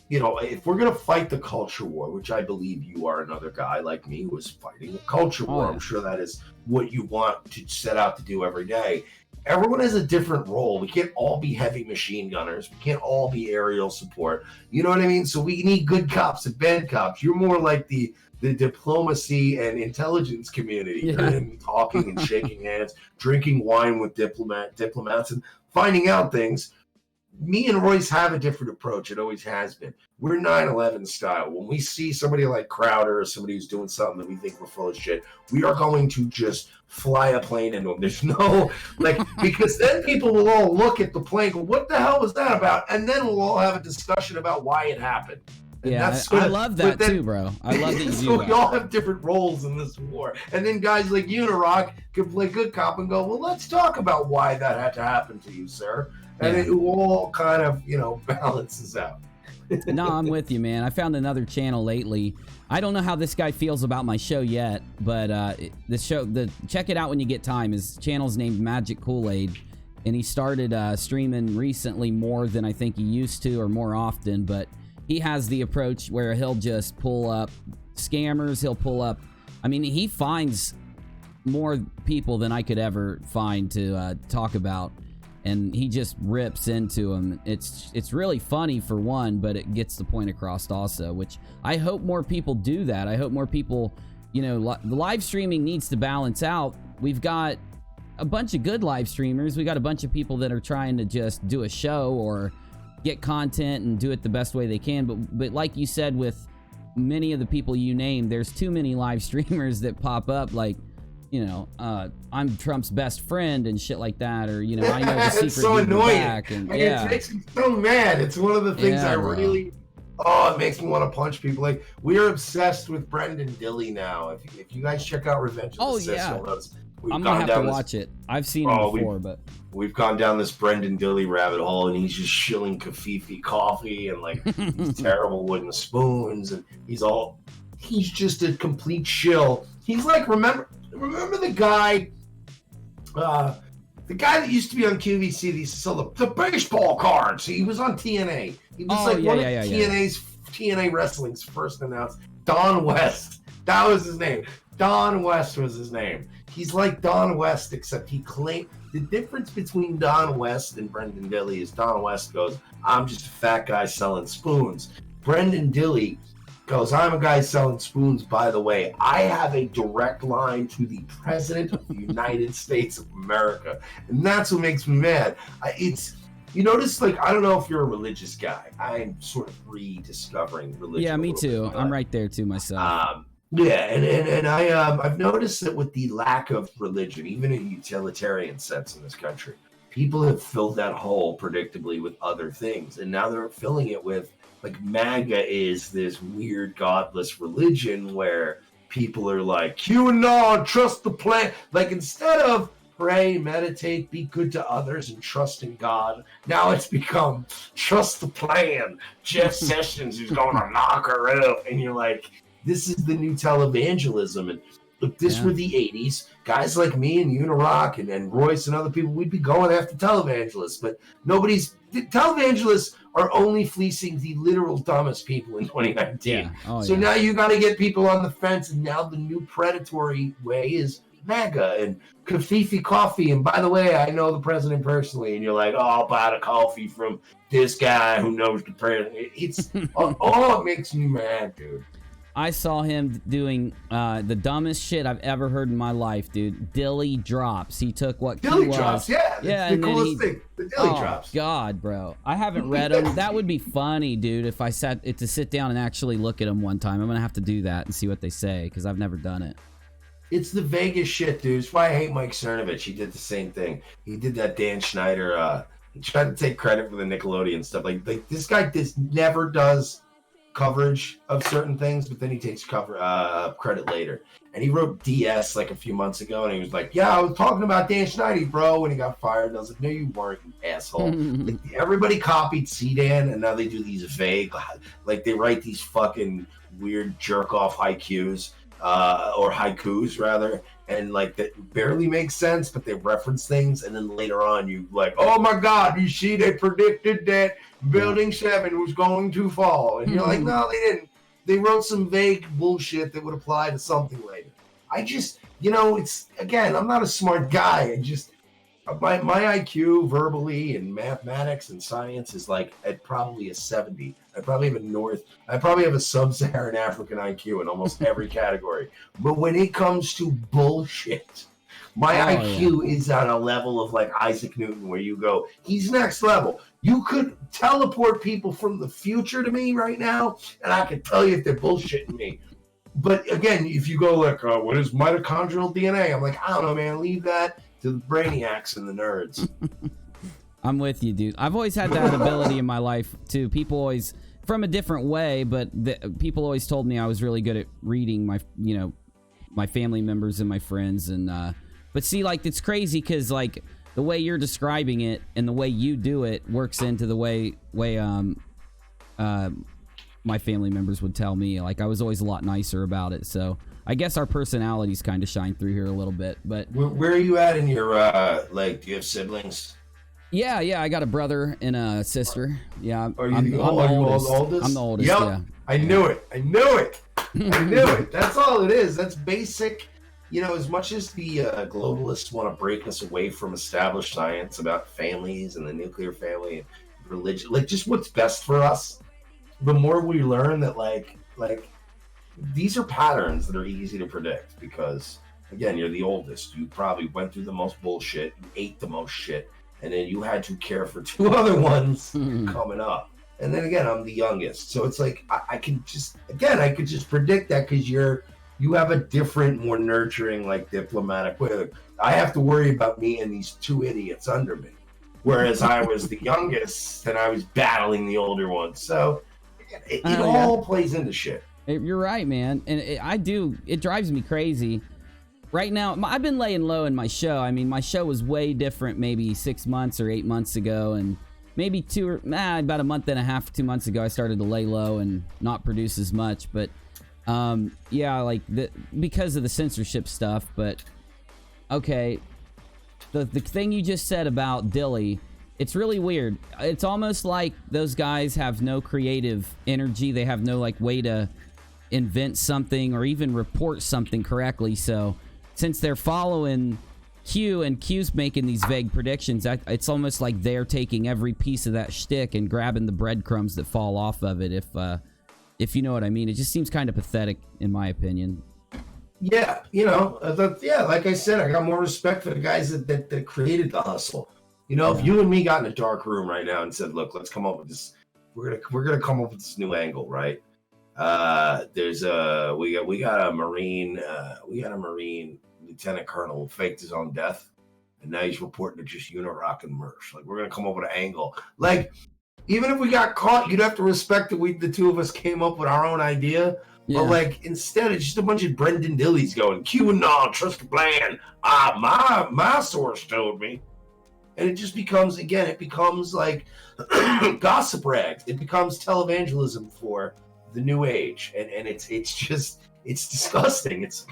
if we're going to fight the culture war, which I believe you are another guy like me who is fighting the culture war. Yeah. I'm sure that is what you want to set out to do every day. Everyone has a different role. We can't all be heavy machine gunners. We can't all be aerial support. You know what I mean? So we need good cops and bad cops. You're more like the diplomacy and intelligence community. Yeah. You're in talking and shaking hands, drinking wine with diplomats and finding out things. Me and Royce have a different approach. It always has been. We're 9/11 style. When we see somebody like Crowder or somebody who's doing something that we think we're full of shit, we are going to just fly a plane into them. There's no, because then people will all look at the plane, go, what the hell was that about? And then we'll all have a discussion about why it happened. And I love that too, bro. I love that you so do that. we all have different roles in this war. And then guys like UNIRock can play good cop and go, well, let's talk about why that had to happen to you, sir. And it all kind of, balances out. No, I'm with you, man. I found another channel lately. I don't know how this guy feels about my show yet, but check it out when you get time. His channel's named Magic Kool-Aid, and he started streaming recently more than I think he used to, or more often, but he has the approach where he'll just pull up scammers, he'll pull up, I mean, he finds more people than I could ever find to talk about, and he just rips into them. It's really funny for one, but it gets the point across also, which I hope more people do that. I hope more people, you know, the live streaming needs to balance out. We've got a bunch of good live streamers. We got a bunch of people that are trying to just do a show or get content and do it the best way they can. But like you said, with many of the people you named, there's too many live streamers that pop up like, you know, I'm Trump's best friend and shit like that, or, you know, I know the secret. It's so annoying. And, yeah. It makes me so mad. It's one of the things Yeah, I bro. really, it makes me want to punch people. Like, we're obsessed with Brendan Dilly now. If you guys check out Revenge of the Sith, you'll notice I'm gonna have to watch it. I've seen it before, but we've gone down this Brendan Dilly rabbit hole, and he's just shilling Kafifi coffee and like these terrible wooden spoons, and he's just a complete shill. He's like, remember the guy that used to be on QVC, that used to sell the baseball cards. He was on TNA. He was one of TNA Wrestling's first announced. Don West. That was his name. Don West was his name. He's like Don West, except he claimed the difference between Don West and Brendan Dilly is Don West goes, I'm just a fat guy selling spoons. Brendan Dilly goes, I'm a guy selling spoons. By the way, I have a direct line to the President of the United States of America. And that's what makes me mad. You notice, like, I don't know if you're a religious guy. I'm sort of rediscovering religion. yeah, me too. I'm right there too myself. Yeah, and I've noticed that with the lack of religion, even in a utilitarian sense in this country, people have filled that hole predictably with other things. And now they're filling it with, like, MAGA is this weird godless religion where people are like, QAnon, trust the plan. Like, instead of pray, meditate, be good to others, and trust in God, now it's become trust the plan. Jeff Sessions who's going to knock her up. And you're like, this is the new televangelism. And if this were the 80s, guys like me and UNIRock and Royce and other people, we'd be going after televangelists. But televangelists are only fleecing the literal dumbest people in 2019. Yeah. Now you got to get people on the fence. And now the new predatory way is MAGA and Kafifi coffee. And by the way, I know the president personally. And you're like, I'll buy the coffee from this guy who knows the president. It's it makes me mad, dude. I saw him doing the dumbest shit I've ever heard in my life, dude. Dilly drops. He took what Dilly drops, yeah. The coolest thing. The Dilly drops. God, bro. I haven't read them. That would be funny, dude, if I sat to sit down and actually look at them one time. I'm going to have to do that and see what they say, because I've never done it. It's the Vegas shit, dude. It's why I hate Mike Cernovich. He did the same thing. He did that Dan Schneider. He tried to take credit for the Nickelodeon stuff. Like this guy never does coverage of certain things, but then he takes credit later. And he wrote DS like a few months ago, and he was like, I was talking about Dan Schneider, bro, when he got fired. And I was like, no, you weren't, you asshole. Like, everybody copied C-Dan, and now they do these vague, like they write these fucking weird jerk-off haikus, or haikus, rather, and like that barely makes sense, but they reference things, and then later on you like, oh my God, you see, they predicted that Building 7 was going to fall. And you're like, no, they didn't. They wrote some vague bullshit that would apply to something later. I just, it's, again, I'm not a smart guy. My IQ verbally and mathematics and science is like at probably a 70. I probably have a sub-Saharan African IQ in almost every category. But when it comes to bullshit, my IQ is on a level of like Isaac Newton, where you go, he's next level. You could teleport people from the future to me right now, and I could tell you if they're bullshitting me. But again, if you go like, what is mitochondrial DNA? I'm like, I don't know, man. Leave that to the brainiacs and the nerds. I'm with you, dude. I've always had that ability in my life too. People always, from a different way, but people always told me I was really good at reading my family members and my friends. And but see, like, it's crazy because like the way you're describing it and the way you do it works into the way my family members would tell me. Like, I was always a lot nicer about it. So I guess our personalities kind of shine through here a little bit. But where are you at in your like? Do you have siblings? Yeah, I got a brother and a sister. Yeah, Are you the oldest? I'm the oldest. Yep. Yeah. I knew it. I knew it. That's all it is. That's basic. You know, as much as the globalists want to break us away from established science about families and the nuclear family and religion, like just what's best for us, the more we learn that like these are patterns that are easy to predict because, again, you're the oldest. You probably went through the most bullshit. You ate the most shit. And then you had to care for two other ones coming up. And then again, I'm the youngest. So it's like, I could just predict that because you have a different, more nurturing, like diplomatic way. I have to worry about me and these two idiots under me. Whereas I was the youngest and I was battling the older ones. So it all plays into shit. You're right, man. And it drives me crazy. Right now, I've been laying low in my show. I mean, my show was way different maybe 6 months or 8 months ago. And maybe about a month and a half, 2 months ago, I started to lay low and not produce as much. But like because of the censorship stuff. But okay, the thing you just said about Dilly, it's really weird. It's almost like those guys have no creative energy. They have no like way to invent something or even report something correctly. So since they're following Q and Q's making these vague predictions, it's almost like they're taking every piece of that shtick and grabbing the breadcrumbs that fall off of it. If you know what I mean, it just seems kind of pathetic in my opinion. Yeah, you know, like I said, I got more respect for the guys that created the hustle. You know, if you and me got in a dark room right now and said, "Look, let's come up with this. We're gonna come up with this new angle, right?" We got a Marine Lieutenant Colonel who faked his own death, and now he's reporting to just UNIRock and Mersh. Like, we're gonna come up with an angle. Like, even if we got caught, you'd have to respect that the two of us came up with our own idea. Yeah. But like, instead, it's just a bunch of Brendan Dillies going, QAnon, trust the plan. My source told me. And it just becomes like gossip rags. It becomes televangelism for the new age. And it's disgusting. It's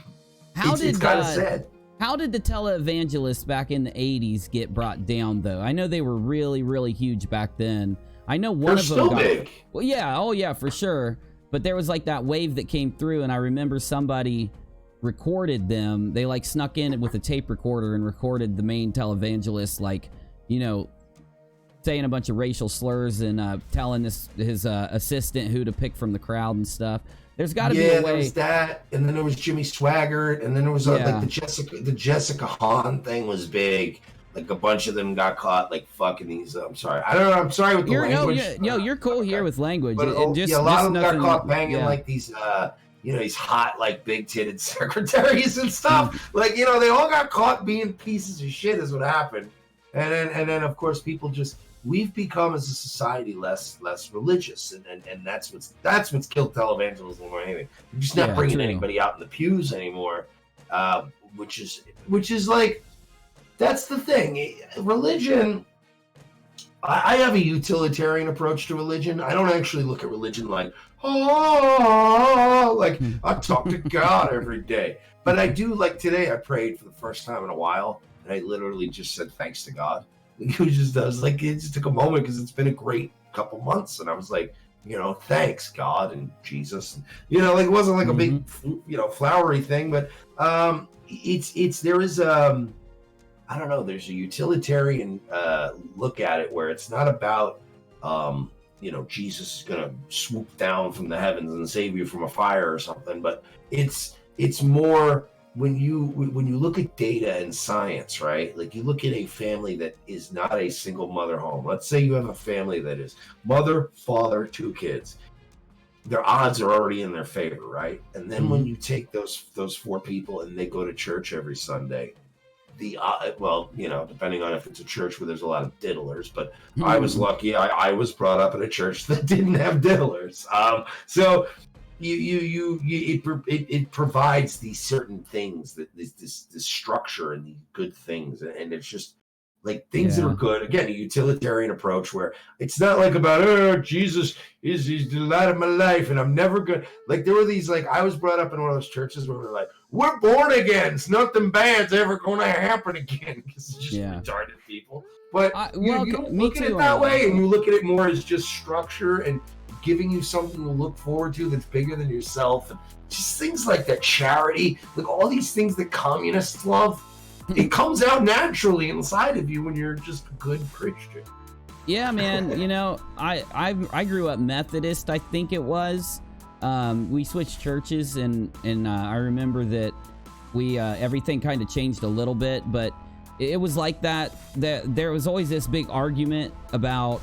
kind of sad. How did the televangelists back in the 80s get brought down, though? I know they were really, really huge back then. I know one of them still big. Well, yeah. Oh, yeah, for sure. But there was like that wave that came through, and I remember somebody recorded them. They like snuck in with a tape recorder and recorded the main televangelist, like, you know, saying a bunch of racial slurs and telling his assistant who to pick from the crowd and stuff. There's got to be a way. There was that, and then there was Jimmy Swaggart, and then there was like the Jessica Hahn thing was big. Like a bunch of them got caught like fucking these. I'm sorry. I don't know. I'm sorry with the language. You're cool here with language. But, a lot of them got caught banging like these, these hot like big titted secretaries and stuff. Like, you know, they all got caught being pieces of shit is what happened. And then of course we've become as a society less religious, and that's what's killed televangelism more than anything. We're just not bringing anybody out in the pews anymore, which is like. That's the thing. Religion, I have a utilitarian approach to religion. I don't actually look at religion like I talk to God every day. But I do, like today, I prayed for the first time in a while, and I literally just said thanks to God. He just does. Like, it just took a moment because it's been a great couple months, and I was like, you know, thanks God and Jesus. And, you know, like it wasn't like a big, flowery thing, but I don't know, there's a utilitarian look at it where it's not about, Jesus is going to swoop down from the heavens and save you from a fire or something, but it's more when you look at data and science, right? Like you look at a family that is not a single mother home. Let's say you have a family that is mother, father, 2 kids. Their odds are already in their favor, right? And then when you take those 4 people and they go to church every Sunday, depending on if it's a church where there's a lot of diddlers, but I was lucky. I was brought up in a church that didn't have diddlers. So it provides these certain things, that this structure and these good things, and it's just like things that are good. Again, a utilitarian approach where it's not like about, oh, Jesus is the light of my life and I'm never good. Like there were these, like I was brought up in one of those churches where we're like, we're born again. It's nothing bad's ever going to happen again. Because it's just retarded people. But you don't look at it that way, and you look at it more as just structure and giving you something to look forward to that's bigger than yourself. And just things like that, charity, like all these things that communists love. It comes out naturally inside of you when you're just a good Christian. Yeah, man. You know, I grew up Methodist, I think it was. We switched churches, and I remember that we everything kind of changed a little bit, but it was like that there was always this big argument about,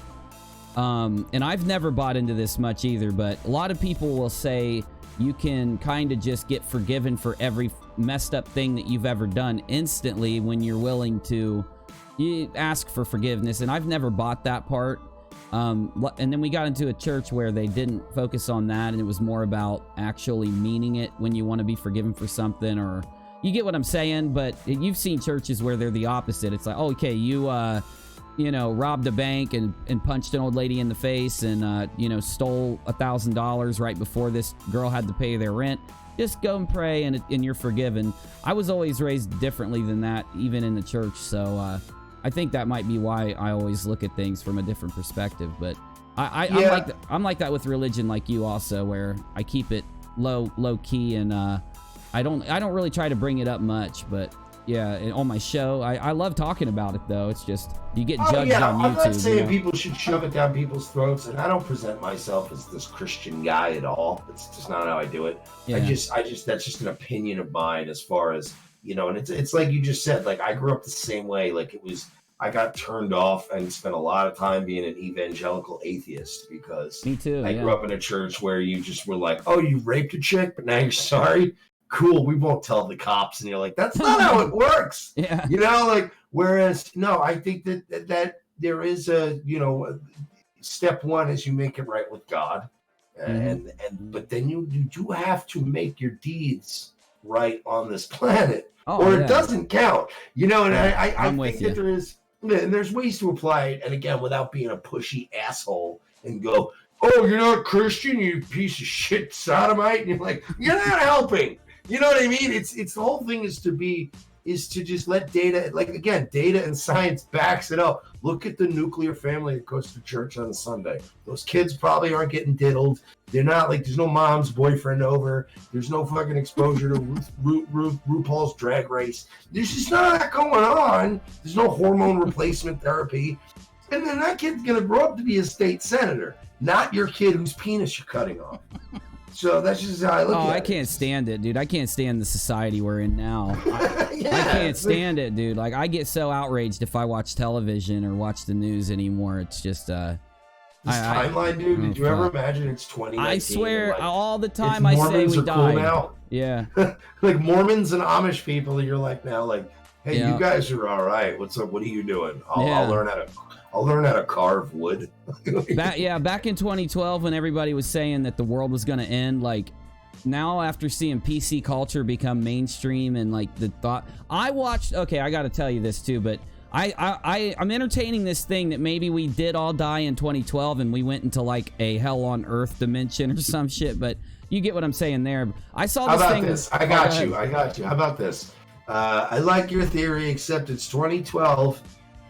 and I've never bought into this much either, but a lot of people will say you can kind of just get forgiven for every messed up thing that you've ever done instantly when you're willing to ask for forgiveness. And I've never bought that part. And then we got into a church where they didn't focus on that, and it was more about actually meaning it when you want to be forgiven for something, or you get what I'm saying. But you've seen churches where they're the opposite. It's like, oh, okay, you robbed a bank and punched an old lady in the face and, stole $1,000 right before this girl had to pay their rent. Just go and pray and you're forgiven. I was always raised differently than that, even in the church. So I think that might be why I always look at things from a different perspective. But I'm like that with religion, like you also, where I keep it low key, and I don't really try to bring it up much. But yeah, on my show, I love talking about it, though. It's just, you get judged on YouTube. I'm not saying people should shove it down people's throats, and I don't present myself as this Christian guy at all. It's just not how I do it. Yeah. I just that's just an opinion of mine as far as, and it's like you just said, like I grew up the same way. Like I got turned off and spent a lot of time being an evangelical atheist because me too. I grew up in a church where you just were like, oh, you raped a chick, but now you're sorry. Cool, we won't tell the cops. And you're like, that's not how it works. Yeah. Whereas, no, I think that there is step one is you make it right with God. But then you do have to make your deeds right on this planet, it doesn't count. And I think that there's ways to apply it. And again, without being a pushy asshole and go, oh, you're not Christian, you piece of shit sodomite. And you're like, you're not helping. You know what I mean? It's the whole thing is to just let data, like again, data and science backs it up. Look at the nuclear family that goes to church on a Sunday. Those kids probably aren't getting diddled. They're not like, there's no mom's boyfriend over. There's no fucking exposure to RuPaul's Drag Race. There's just not that going on. There's no hormone replacement therapy. And then that kid's going to grow up to be a state senator, not your kid whose penis you're cutting off. So that's just how I look at it. I can't stand it, dude. I can't stand the society we're in now. I can't stand it, dude. Like, I get so outraged if I watch television or watch the news anymore. It's just, this timeline, dude, did you ever imagine it's 2019? I swear, all the time I say we died. Cool now. Yeah. Like Mormons and Amish people, you're like now, like, hey, you guys are all right. What's up? What are you doing? I'll learn how to carve wood. Back in 2012 when everybody was saying that the world was going to end, like now after seeing PC culture become mainstream and like the thought, I got to tell you this too, but I'm entertaining this thing that maybe we did all die in 2012 and we went into like a hell on earth dimension or some shit, but you get what I'm saying there. I saw this thing. I got you. How about this? I like your theory, except it's 2012.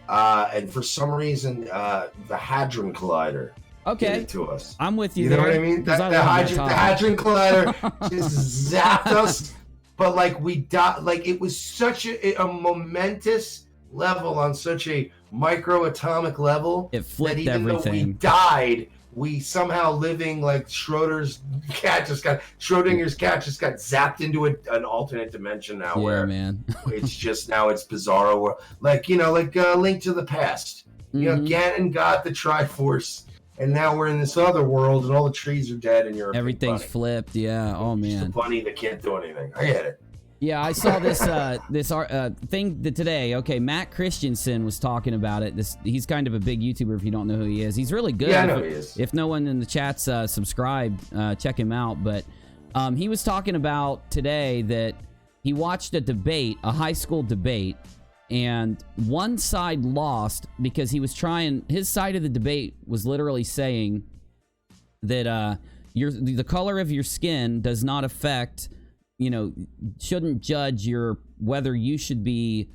And for some reason, the Hadron Collider did it to us. I'm with you. You know what I mean? The Hadron Collider just zapped us. But like we died, like it was such a momentous level on such a microatomic level. It flipped that even everything. Though we died, we somehow living like Schrodinger's cat just got zapped into an alternate dimension now. Man. It's just now it's bizarro, like Link to the Past. Ganon got the Triforce, and now we're in this other world, and all the trees are dead, and everything's flipped. Yeah. Oh man. Just a bunny that can't do anything. I get it. Yeah, I saw this thing today. Okay, Matt Christensen was talking about it. He's kind of a big YouTuber if you don't know who he is. He's really good. Yeah, I know he is. If no one in the chat's subscribed, check him out. But he was talking about today that he watched a high school debate, and one side lost because he was trying, his side of the debate was literally saying that the color of your skin does not affect, you know, shouldn't judge whether you should be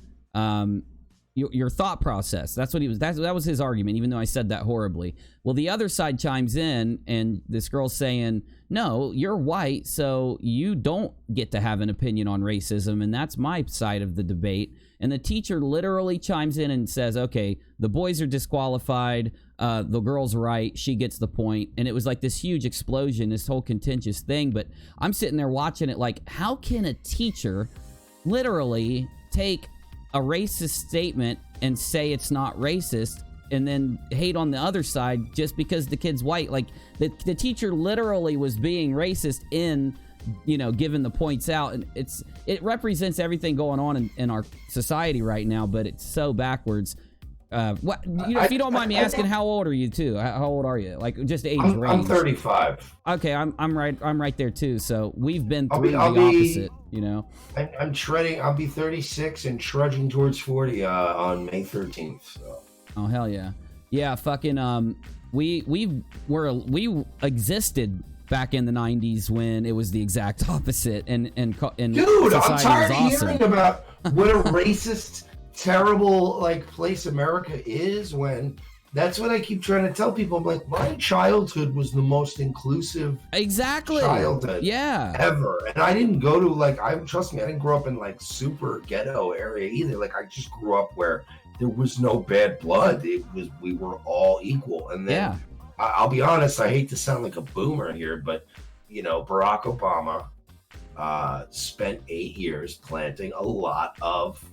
your thought process. That's what he was. That was his argument, even though I said that horribly. Well, the other side chimes in, and this girl's saying, no, you're white, so you don't get to have an opinion on racism, and that's my side of the debate. And the teacher literally chimes in and says, okay, the boys are disqualified, the girl's right, she gets the point. And it was like this huge explosion, this whole contentious thing. But I'm sitting there watching it like, how can a teacher literally take a racist statement and say it's not racist and then hate on the other side just because the kid's white? Like, the teacher literally was being racist in, you know, giving the points out, and it represents everything going on in our society right now, but it's so backwards. What, you know, if you don't mind me asking, how old are you too? How old are you? Like, just age range. I'm 35. Okay, I'm right there too. So we've been through the opposite, you know. I'm treading. I'll be 36 and trudging towards 40 on May 13th. So. Oh hell yeah, yeah. Fucking we existed back in the 90s when it was the exact opposite, and dude, I'm tired of hearing about what a racist, terrible like place America is, when that's what I keep trying to tell people. I'm like, my childhood was the most inclusive childhood ever, and I didn't go to trust me, I didn't grow up in like super ghetto area either. Like, I just grew up where there was no bad blood. We were all equal. And then I'll be honest, I hate to sound like a boomer here, but you know, Barack Obama spent 8 years planting a lot of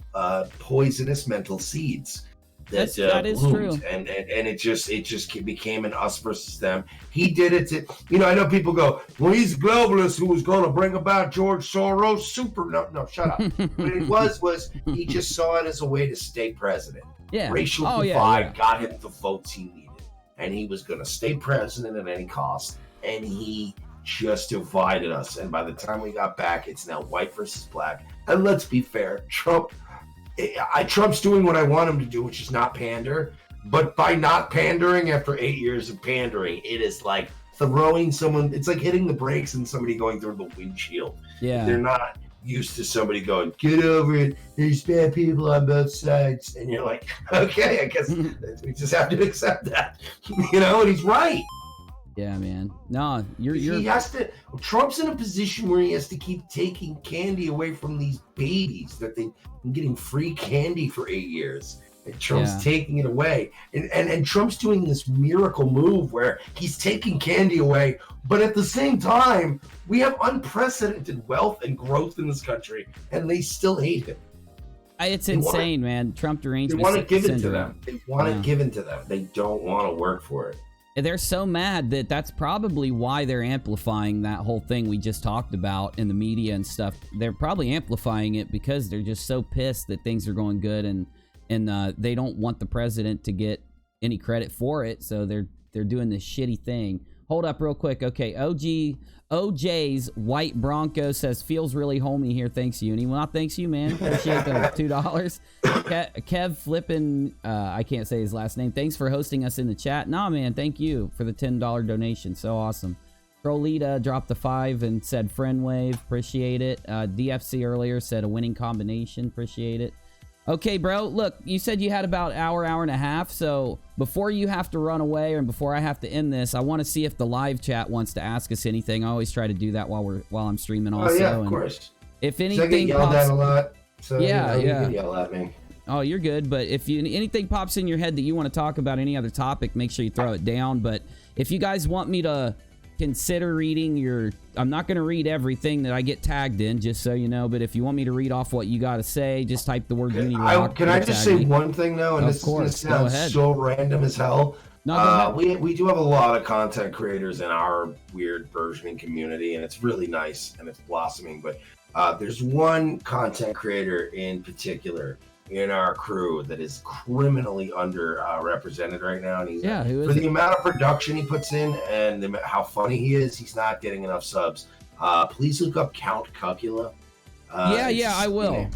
poisonous mental seeds that is bloomed, true. and it just became an us versus them. He did it to, you know, I know people go, well, he's a globalist who was going to bring about George Soros no, shut up. What it was he just saw it as a way to stay president. Racial divide got him the votes he needed, and he was going to stay president at any cost, and he just divided us. And by the time we got back, it's now white versus black. And let's be fair, Trump's doing what I want him to do, which is not pander. But by not pandering, after 8 years of pandering, it is like throwing someone, it's like hitting the brakes and somebody going through the windshield. Yeah. They're not used to somebody going, get over it, there's bad people on both sides. And you're like, okay, I guess we just have to accept that. You know, and he's right. Yeah, man. No, he has to. Trump's in a position where he has to keep taking candy away from these babies that they've been getting free candy for 8 years. And Trump's taking it away. And Trump's doing this miracle move where he's taking candy away, but at the same time, we have unprecedented wealth and growth in this country, and they still hate him. It's insane, man. Trump derangement. They want to give it to them. They want it given to them. They don't want to work for it. They're so mad that's probably why they're amplifying that whole thing we just talked about in the media and stuff. They're probably amplifying it because they're just so pissed that things are going good, and they don't want the president to get any credit for it. So they're doing this shitty thing. Hold up real quick. Okay, OJ's White Bronco says, feels really homey here. Thanks, Uni. Well, thanks you, man. Appreciate the $2. Kev Flippin', I can't say his last name. Thanks for hosting us in the chat. Nah, man, thank you for the $10 donation. So awesome. Trolita dropped the 5 and said friend wave. Appreciate it. DFC earlier said a winning combination. Appreciate it. Okay, bro, look, you said you had about hour and a half, so before you have to run away and before I have to end this, I want to see if the live chat wants to ask us anything. I always try to do that while I'm streaming also. Oh, yeah, of course. If anything I get yelled at a lot, so you can yell at me. Oh, you're good, but if anything pops in your head that you want to talk about, any other topic, make sure you throw it down. But if you guys want me to consider reading I'm not going to read everything that I get tagged in, just so you know, but if you want me to read off what you got to say, just type the word UNIRock. Can I just say one thing, though? And this is going to sound so random as hell. No, we do have a lot of content creators in our weird versioning community, and it's really nice, and it's blossoming. But there's one content creator in particular in our crew that is criminally underrepresented right now, and he's for the amount of production he puts in and how funny he is, he's not getting enough subs. Please look up Count Cucula. I will.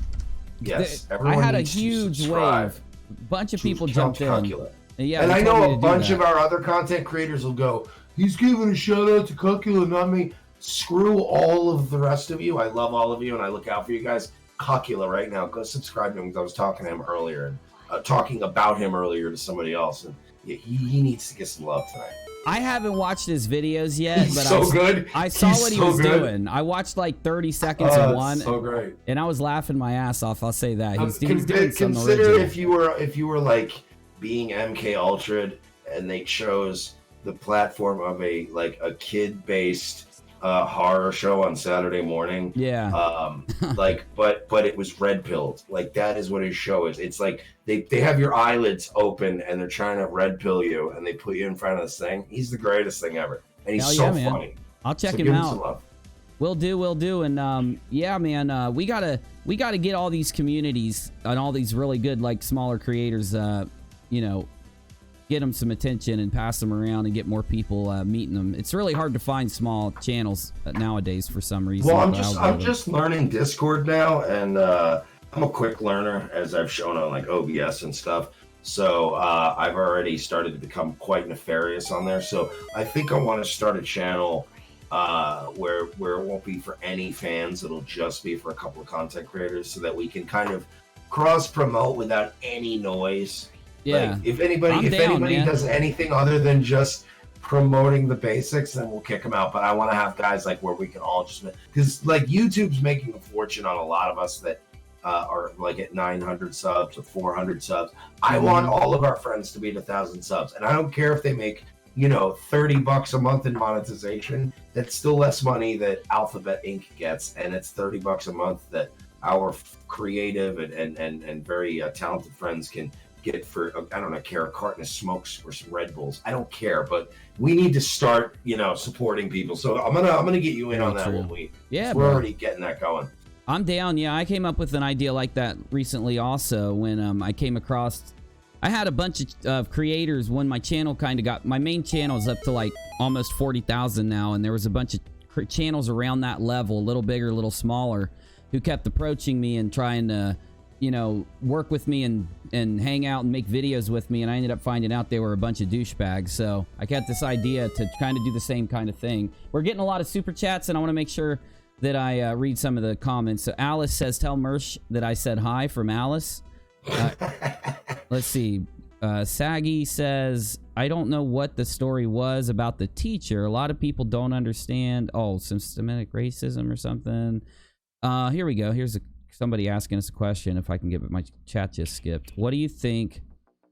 Yes, I everyone had a needs to huge subscribe wave. Bunch of to people Count jumped in. Cuckula. Yeah, and they I told me know to a do bunch that. of our other content creators will go, he's giving a shout out to Cuckula, not me. Screw all of the rest of you. I love all of you, and I look out for you guys. Cuckula right now. Go subscribe to him, because I was talking to him earlier, and talking about him earlier to somebody else, and he needs to get some love tonight. I haven't watched his videos yet, He's but so good. I saw He's what he so was good. doing. I watched like 30 seconds of one, so great. and I was laughing my ass off. I'll say that. He's doing something Consider original. if you were like being MK Ultra, and they chose the platform of a kid-based horror show on Saturday morning. Yeah. But it was red pilled. Like, that is what his show is. It's like they have your eyelids open and they're trying to red pill you, and they put you in front of this thing. He's the greatest thing ever, and he's so funny. I'll check so him give out. Him some love. Will do. And yeah, man, we gotta get all these communities and all these really good like smaller creators, get them some attention and pass them around and get more people meeting them. It's really hard to find small channels nowadays for some reason. Well, I'm just learning Discord now, and I'm a quick learner, as I've shown on like OBS and stuff. So I've already started to become quite nefarious on there. So I think I want to start a channel where it won't be for any fans. It'll just be for a couple of content creators, so that we can kind of cross promote without any noise. Yeah. Like, if anybody does anything other than just promoting the basics, then we'll kick them out. But I want to have guys like where we can all just, because like YouTube's making a fortune on a lot of us that are like at 900 subs or 400 subs. I want all of our friends to be at 1,000 subs, and I don't care if they make $30 a month in monetization. That's still less money that Alphabet Inc. gets, and it's $30 a month that our creative and very talented friends can get for, I don't know, a carton of smokes or some Red Bulls. I don't care, but we need to start, supporting people. So I'm gonna get you in on that one week. Yeah, we're already getting that going. I'm down. Yeah, I came up with an idea like that recently also when I came across. I had a bunch of creators when my channel kind of got, my main channel is up to like almost 40,000 now, and there was a bunch of channels around that level, a little bigger, a little smaller, who kept approaching me and trying to work with me and hang out and make videos with me, and I ended up finding out they were a bunch of douchebags. So I got this idea to kind of do the same kind of thing. We're getting a lot of super chats, and I want to make sure that I read some of the comments. So Alice says, tell Mersh that I said hi from Alice. Let's see. Saggy says, I don't know what the story was about the teacher. A lot of people don't understand. Oh, some systematic racism or something. Here we go. Here's somebody asking us a question. If I can get it, my chat just skipped. What do you think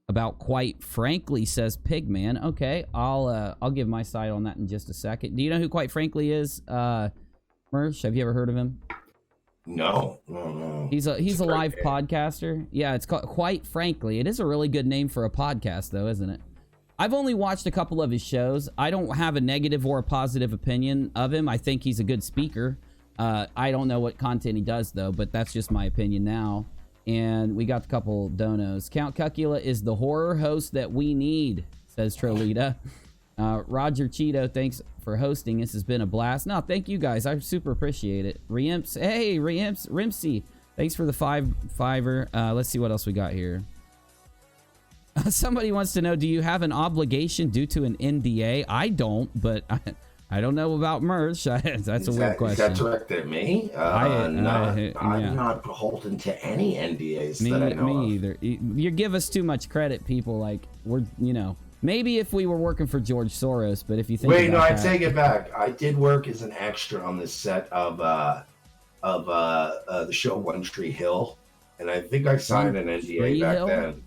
about Quite Frankly, says Pigman. Okay, I'll give my side on that in just a second. Do you know who Quite Frankly is? Mersh, have you ever heard of him? No. He's a live podcaster. Yeah, it's called Quite Frankly. It is a really good name for a podcast, though, isn't it? I've only watched a couple of his shows. I don't have a negative or a positive opinion of him. I think he's a good speaker. I don't know what content he does, though, but that's just my opinion now. And we got a couple donos. Count Cuckula is the horror host that we need, says Trolita. Roger Cheeto, thanks for hosting. This has been a blast. No, thank you guys. I super appreciate it. Reimps, hey, Rimsey, thanks for the fiver. Let's see what else we got here. Somebody wants to know, do you have an obligation due to an NDA? I don't, but I don't know about Mersh. That's a weird question. Is that directed at me? I'm not beholden to any NDAs that I know Me either. You give us too much credit, people. Like, we're, maybe if we were working for George Soros, but if you think I take it back. I did work as an extra on this set of the show One Tree Hill, and I think I signed an NDA back then.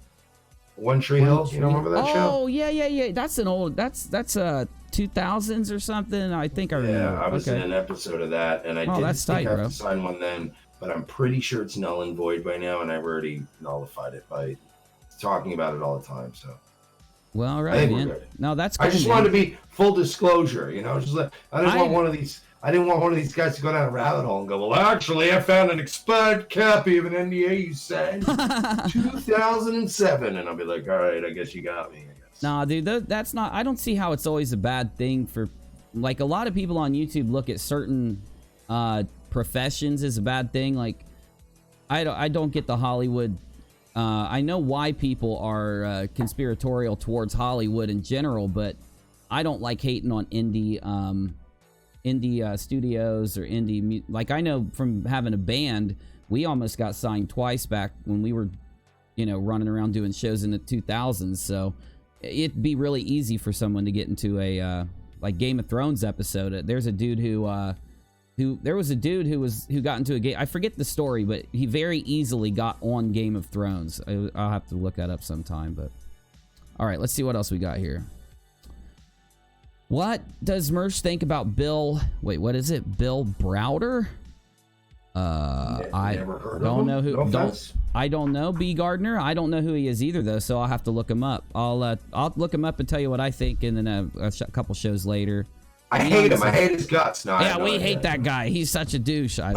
One Tree Hill, you don't remember that show? Oh yeah. That's an old. That's 2000s or something. I think I remember. Yeah, I was in an episode of that, and I didn't have to sign one then, but I'm pretty sure it's null and void by now, and I've already nullified it by talking about it all the time. So. Well, right, man. No, that's cool. I just wanted to be full disclosure, just like I didn't want one of these. I didn't want one of these guys to go down a rabbit hole and go, well, actually, I found an expired copy of an NDA you signed 2007, and I'll be like, all right, I guess you got me. Nah, dude, that's not. I don't see how it's always a bad thing for, like, a lot of people on YouTube look at certain professions as a bad thing. Like, I don't get the Hollywood. I know why people are conspiratorial towards Hollywood in general, but I don't like hating on indie studios or indie. Like, I know from having a band, we almost got signed twice back when we were, running around doing shows in the 2000s. So it'd be really easy for someone to get into a like Game of Thrones episode. There's a dude who got into a game. I forget the story, but he very easily got on Game of Thrones. I'll have to look that up sometime. But all right, let's see what else we got here. What does Mersh think about Bill? Wait, what is it? Bill Browder? I never heard don't of know him. who. I don't know B. Gardner. I don't know who he is either, though. So I'll have to look him up. I'll look him up and tell you what I think, and then a couple shows later. I hate him. I hate his guts. No, yeah, we hate that guy. He's such a douche. I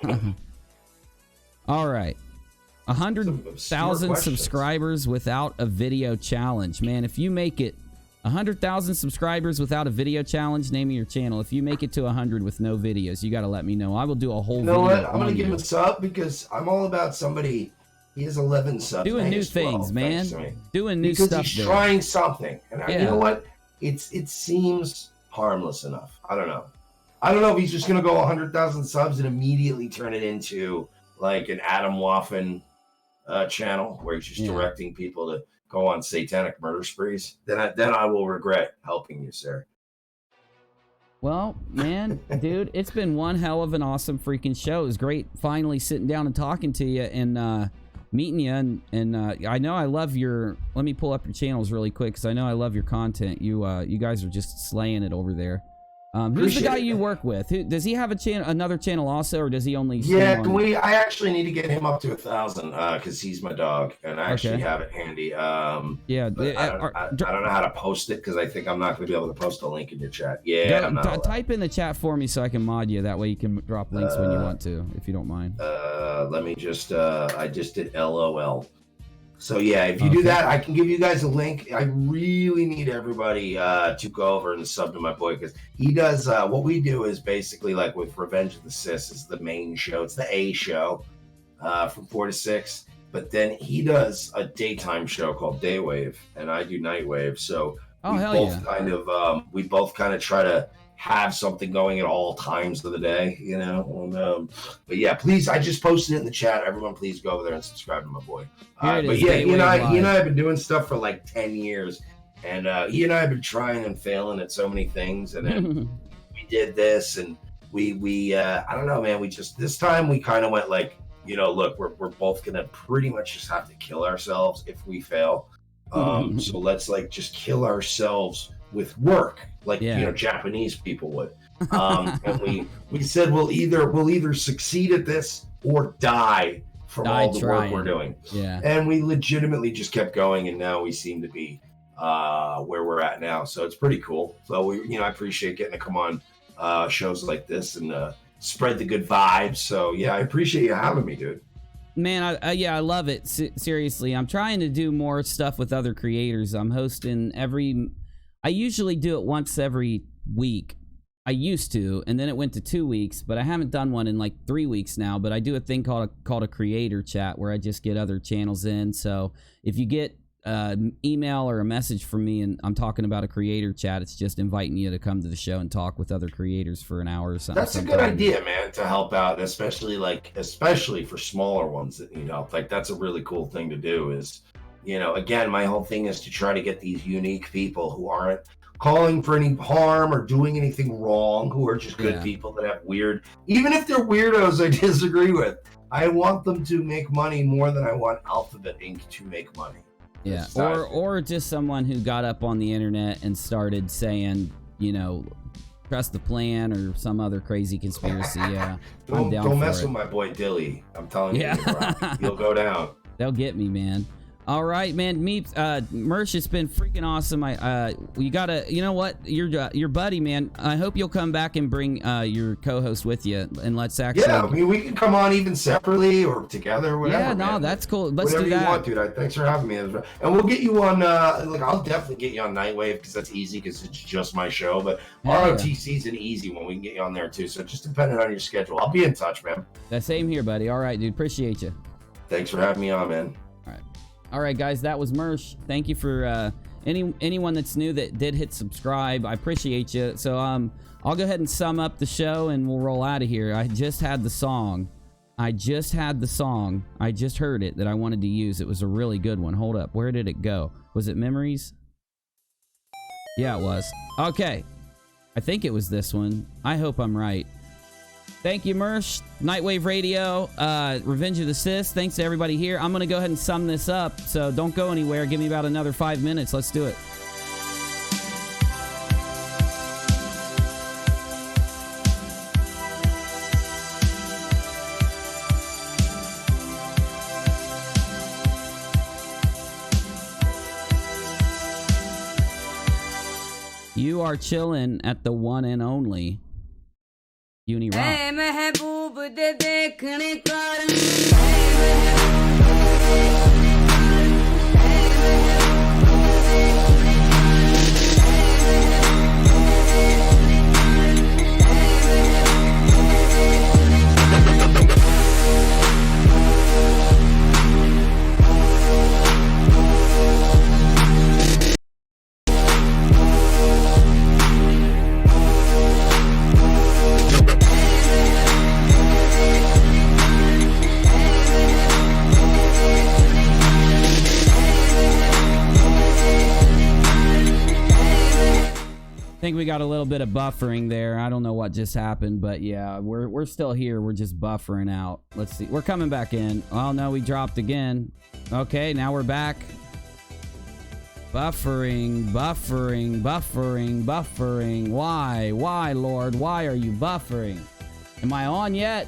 don't know. All right. 100,000 subscribers without a video challenge. Man, if you make it 100,000 subscribers without a video challenge, name your channel. If you make it to 100 with no videos, you got to let me know. I will do a whole video. You know what? I'm going to give him a sub because I'm all about somebody. He has 11 subs. Doing new things, man. Doing new stuff. Because he's trying something. And you know what? It seems harmless enough. I don't know. I don't know if he's just going to go 100,000 subs and immediately turn it into like an Adam Waffen channel where he's just directing people to go on satanic murder sprees. Then I will regret helping you, sir. Well, man, dude, it's been one hell of an awesome freaking show. It was great finally sitting down and talking to you and meeting you. And I know I love your... Let me pull up your channels really quick because I know I love your content. You guys are just slaying it over there. Who's the guy you work with? Does he have another channel also, or does he only? Yeah, I actually need to get him up to 1,000 because he's my dog, and I actually have it handy. Yeah, I don't know how to post it because I think I'm not going to be able to post a link in your chat. Yeah, type in the chat for me so I can mod you. That way you can drop links when you want to, if you don't mind. Let me just. I just did LOL. So yeah, if you do that, I can give you guys a link. I really need everybody to go over and sub to my boy because he does what we do is basically like with Revenge of the Sis is the main show. It's the A show from 4 to 6. But then he does a daytime show called Daywave, and I do Nightwave. So we both kind of try to have something going at all times of the day, but yeah, please, I just posted it in the chat. Everyone please go over there and subscribe to my boy. But yeah, he and I have been doing stuff for like 10 years, and he and I have been trying and failing at so many things, and then we did this, and we I don't know, man, we just this time we kind of went like, look, we're both gonna pretty much just have to kill ourselves if we fail. So let's like just kill ourselves with work, like Japanese people would. And we said we'll either succeed at this or die from all the work we're doing. Yeah. And we legitimately just kept going, and now we seem to be where we're at now. So it's pretty cool. So I appreciate getting to come on shows like this and spread the good vibes. So yeah, I appreciate you having me, dude. Man, I love it. Seriously, I'm trying to do more stuff with other creators. I'm hosting I usually do it once every week. I used to, and then it went to 2 weeks, but I haven't done one in like 3 weeks now. But I do a thing called a creator chat where I just get other channels in. So if you get an email or a message from me and I'm talking about a creator chat, it's just inviting you to come to the show and talk with other creators for an hour or something. That's a good idea, man, to help out, especially for smaller ones that need help. Like that's a really cool thing to do is, again, my whole thing is to try to get these unique people who aren't calling for any harm or doing anything wrong, who are just good people that have even if they're weirdos I disagree with, I want them to make money more than I want Alphabet Inc. to make money. Yeah, or just someone who got up on the internet and started saying, trust the plan or some other crazy conspiracy. Yeah, don't mess with my boy Dilly. I'm telling you, bro. You'll go down. They'll get me, man. All right, man. Mersh, it's been freaking awesome. You gotta, you know what? Your buddy, man. I hope you'll come back and bring your co-host with you, and let's actually. Yeah, I mean, we can come on even separately or together, whatever. Yeah, no, man. that's cool. Let's whatever do that. You want, dude. Thanks for having me, and we'll get you on. I'll definitely get you on Nightwave because that's easy because it's just my show. But ROTC's an easy one. We can get you on there too. So just depending on your schedule, I'll be in touch, man. The same here, buddy. All right, dude. Appreciate you. Thanks for having me on, man. All right, guys, that was Mersh. Thank you for anyone that's new that did hit subscribe. I appreciate you. So I'll go ahead and sum up the show and we'll roll out of here. I just had the song. I just heard it that I wanted to use. It was a really good one. Hold up. Where did it go? Was it Memories? Yeah, it was. Okay. I think it was this one. I hope I'm right. Thank you, Mersh. NIGHTWAVE Radio, Revenge of the Sis. Thanks to everybody here. I'm going to go ahead and sum this up, so don't go anywhere. Give me about another 5 minutes. Let's do it. You are chilling at the one and only UNIRock. I think we got a little bit of buffering there. I don't know what just happened, but yeah, we're still here. We're just buffering out. Let's see. We're coming back in. Oh no, we dropped again. Okay, now we're back. Buffering. Why, Lord? Why are you buffering? Am I on yet?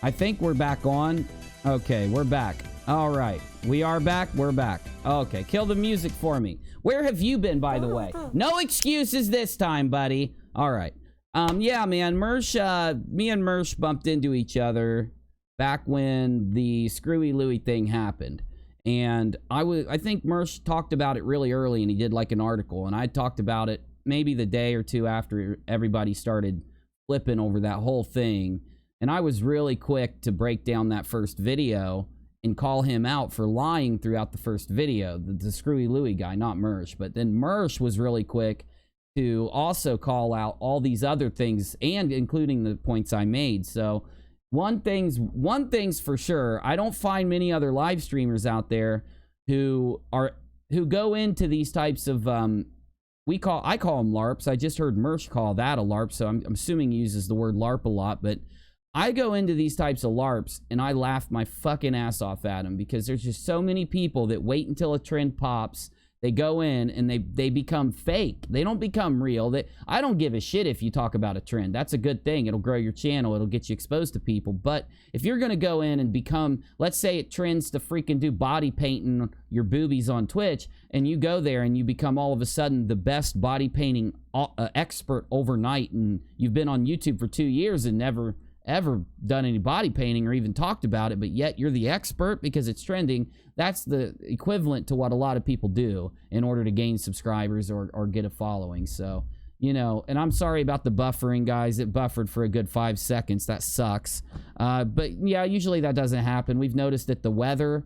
I think we're back on. Okay, we're back. All right. We are back. We're back. Okay, kill the music for me. Where have you been, by the way? No excuses this time, buddy. All right. Yeah, man, Mersh, me and Mersh bumped into each other back when the Screwy Louie thing happened. And I think Mersh talked about it really early, and he did like an article, and I talked about it maybe the day or two after everybody started flipping over that whole thing. And I was really quick to break down that first video and call him out for lying throughout the first video, the Screwy Louie guy, not Mersh. But then Mersh was really quick to also call out all these other things, and including the points I made. So one thing's for sure, I don't find many other live streamers out there who go into these types of I call them LARPs. I just heard Mersh call that a LARP, so I'm assuming he uses the word LARP a lot, but I go into these types of LARPs and I laugh my fucking ass off at them, because there's just so many people that wait until a trend pops. They go in and they become fake. They don't become real. I don't give a shit if you talk about a trend. That's a good thing. It'll grow your channel. It'll get you exposed to people. But if you're going to go in and become, let's say it trends to freaking do body painting your boobies on Twitch, and you go there and you become all of a sudden the best body painting expert overnight, and you've been on YouTube for 2 years and never ever done any body painting or even talked about it, but yet you're the expert because it's trending. That's the equivalent to what a lot of people do in order to gain subscribers or get a following. So, you know, and I'm sorry about the buffering, guys. It buffered for a good 5 seconds. That sucks. But yeah, usually that doesn't happen. We've noticed that the weather,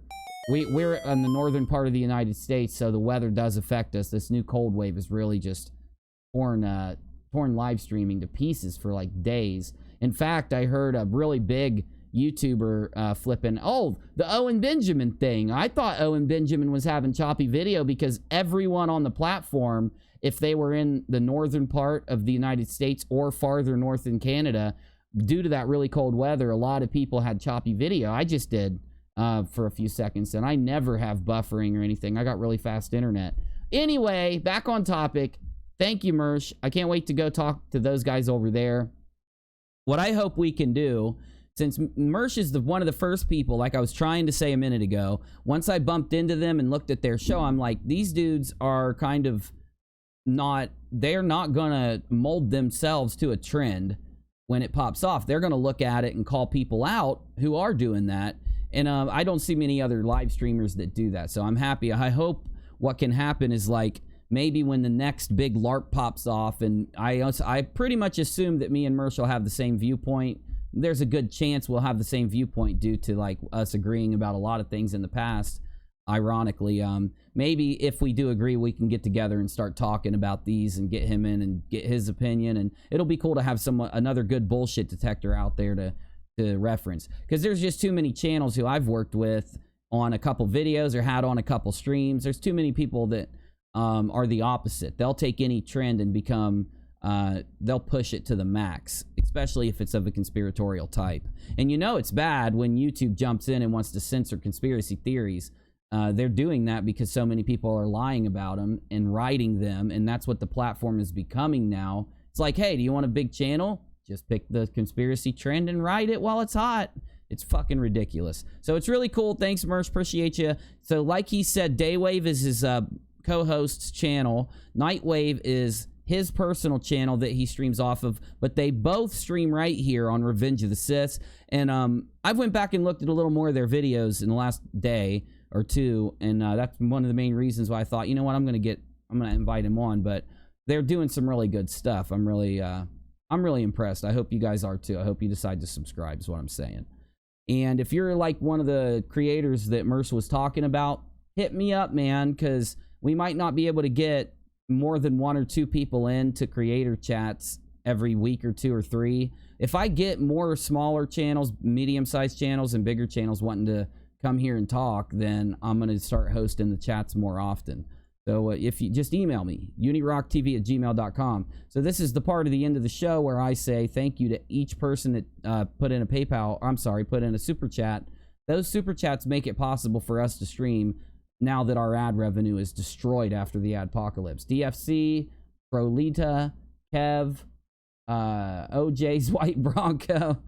we're in the northern part of the United States, so the weather does affect us. This new cold wave is really just torn live streaming to pieces for like days. In fact, I heard a really big YouTuber flipping, the Owen Benjamin thing. I thought Owen Benjamin was having choppy video because everyone on the platform, if they were in the northern part of the United States or farther north in Canada, due to that really cold weather, a lot of people had choppy video. I just did for a few seconds, and I never have buffering or anything. I got really fast internet. Anyway, back on topic. Thank you, Mersh. I can't wait to go talk to those guys over there. What I hope we can do since Mersh is one of the first people, like I was trying to say a minute ago, once I bumped into them and looked at their show, I'm like, these dudes are kind of they're not gonna mold themselves to a trend when it pops off. They're gonna look at it and call people out who are doing that. And I don't see many other live streamers that do that. So I'm happy. I hope what can happen is like maybe when the next big LARP pops off, and I pretty much assume that me and Mersh will have the same viewpoint. There's a good chance we'll have the same viewpoint due to like us agreeing about a lot of things in the past. Ironically, maybe if we do agree, we can get together and start talking about these and get him in and get his opinion. And it'll be cool to have another good bullshit detector out there to reference, because there's just too many channels who I've worked with on a couple videos or had on a couple streams. There's too many people that are the opposite. They'll take any trend and become they'll push it to the max, especially if it's of a conspiratorial type. And you know it's bad when YouTube jumps in and wants to censor conspiracy theories. They're doing that because so many people are lying about them and writing them, and that's what the platform is becoming now. It's like, hey, do you want a big channel? Just pick the conspiracy trend and write it while it's hot. It's fucking ridiculous. So it's really cool. Thanks, Mersh. Appreciate you. So like he said, Daywave is his co-host's channel. Nightwave is his personal channel that he streams off of, but they both stream right here on Revenge of the Sith. And I went back and looked at a little more of their videos in the last day or two, and that's one of the main reasons why I thought, you know what, I'm gonna invite him on. But they're doing some really good stuff. I'm really impressed. I hope you guys are too. I hope you decide to subscribe is what I'm saying. And if you're like one of the creators that Mersh was talking about, hit me up, man, because we might not be able to get more than 1 or 2 people into creator chats every week or 2 or 3. If I get more smaller channels, medium-sized channels, and bigger channels wanting to come here and talk, then I'm going to start hosting the chats more often. So if you just email me, UNIRocktv@gmail.com. So this is the part of the end of the show where I say thank you to each person that put in a super chat. Those super chats make it possible for us to stream now that our ad revenue is destroyed after the adpocalypse. DFC, Prolita, Kev, OJ's White Bronco,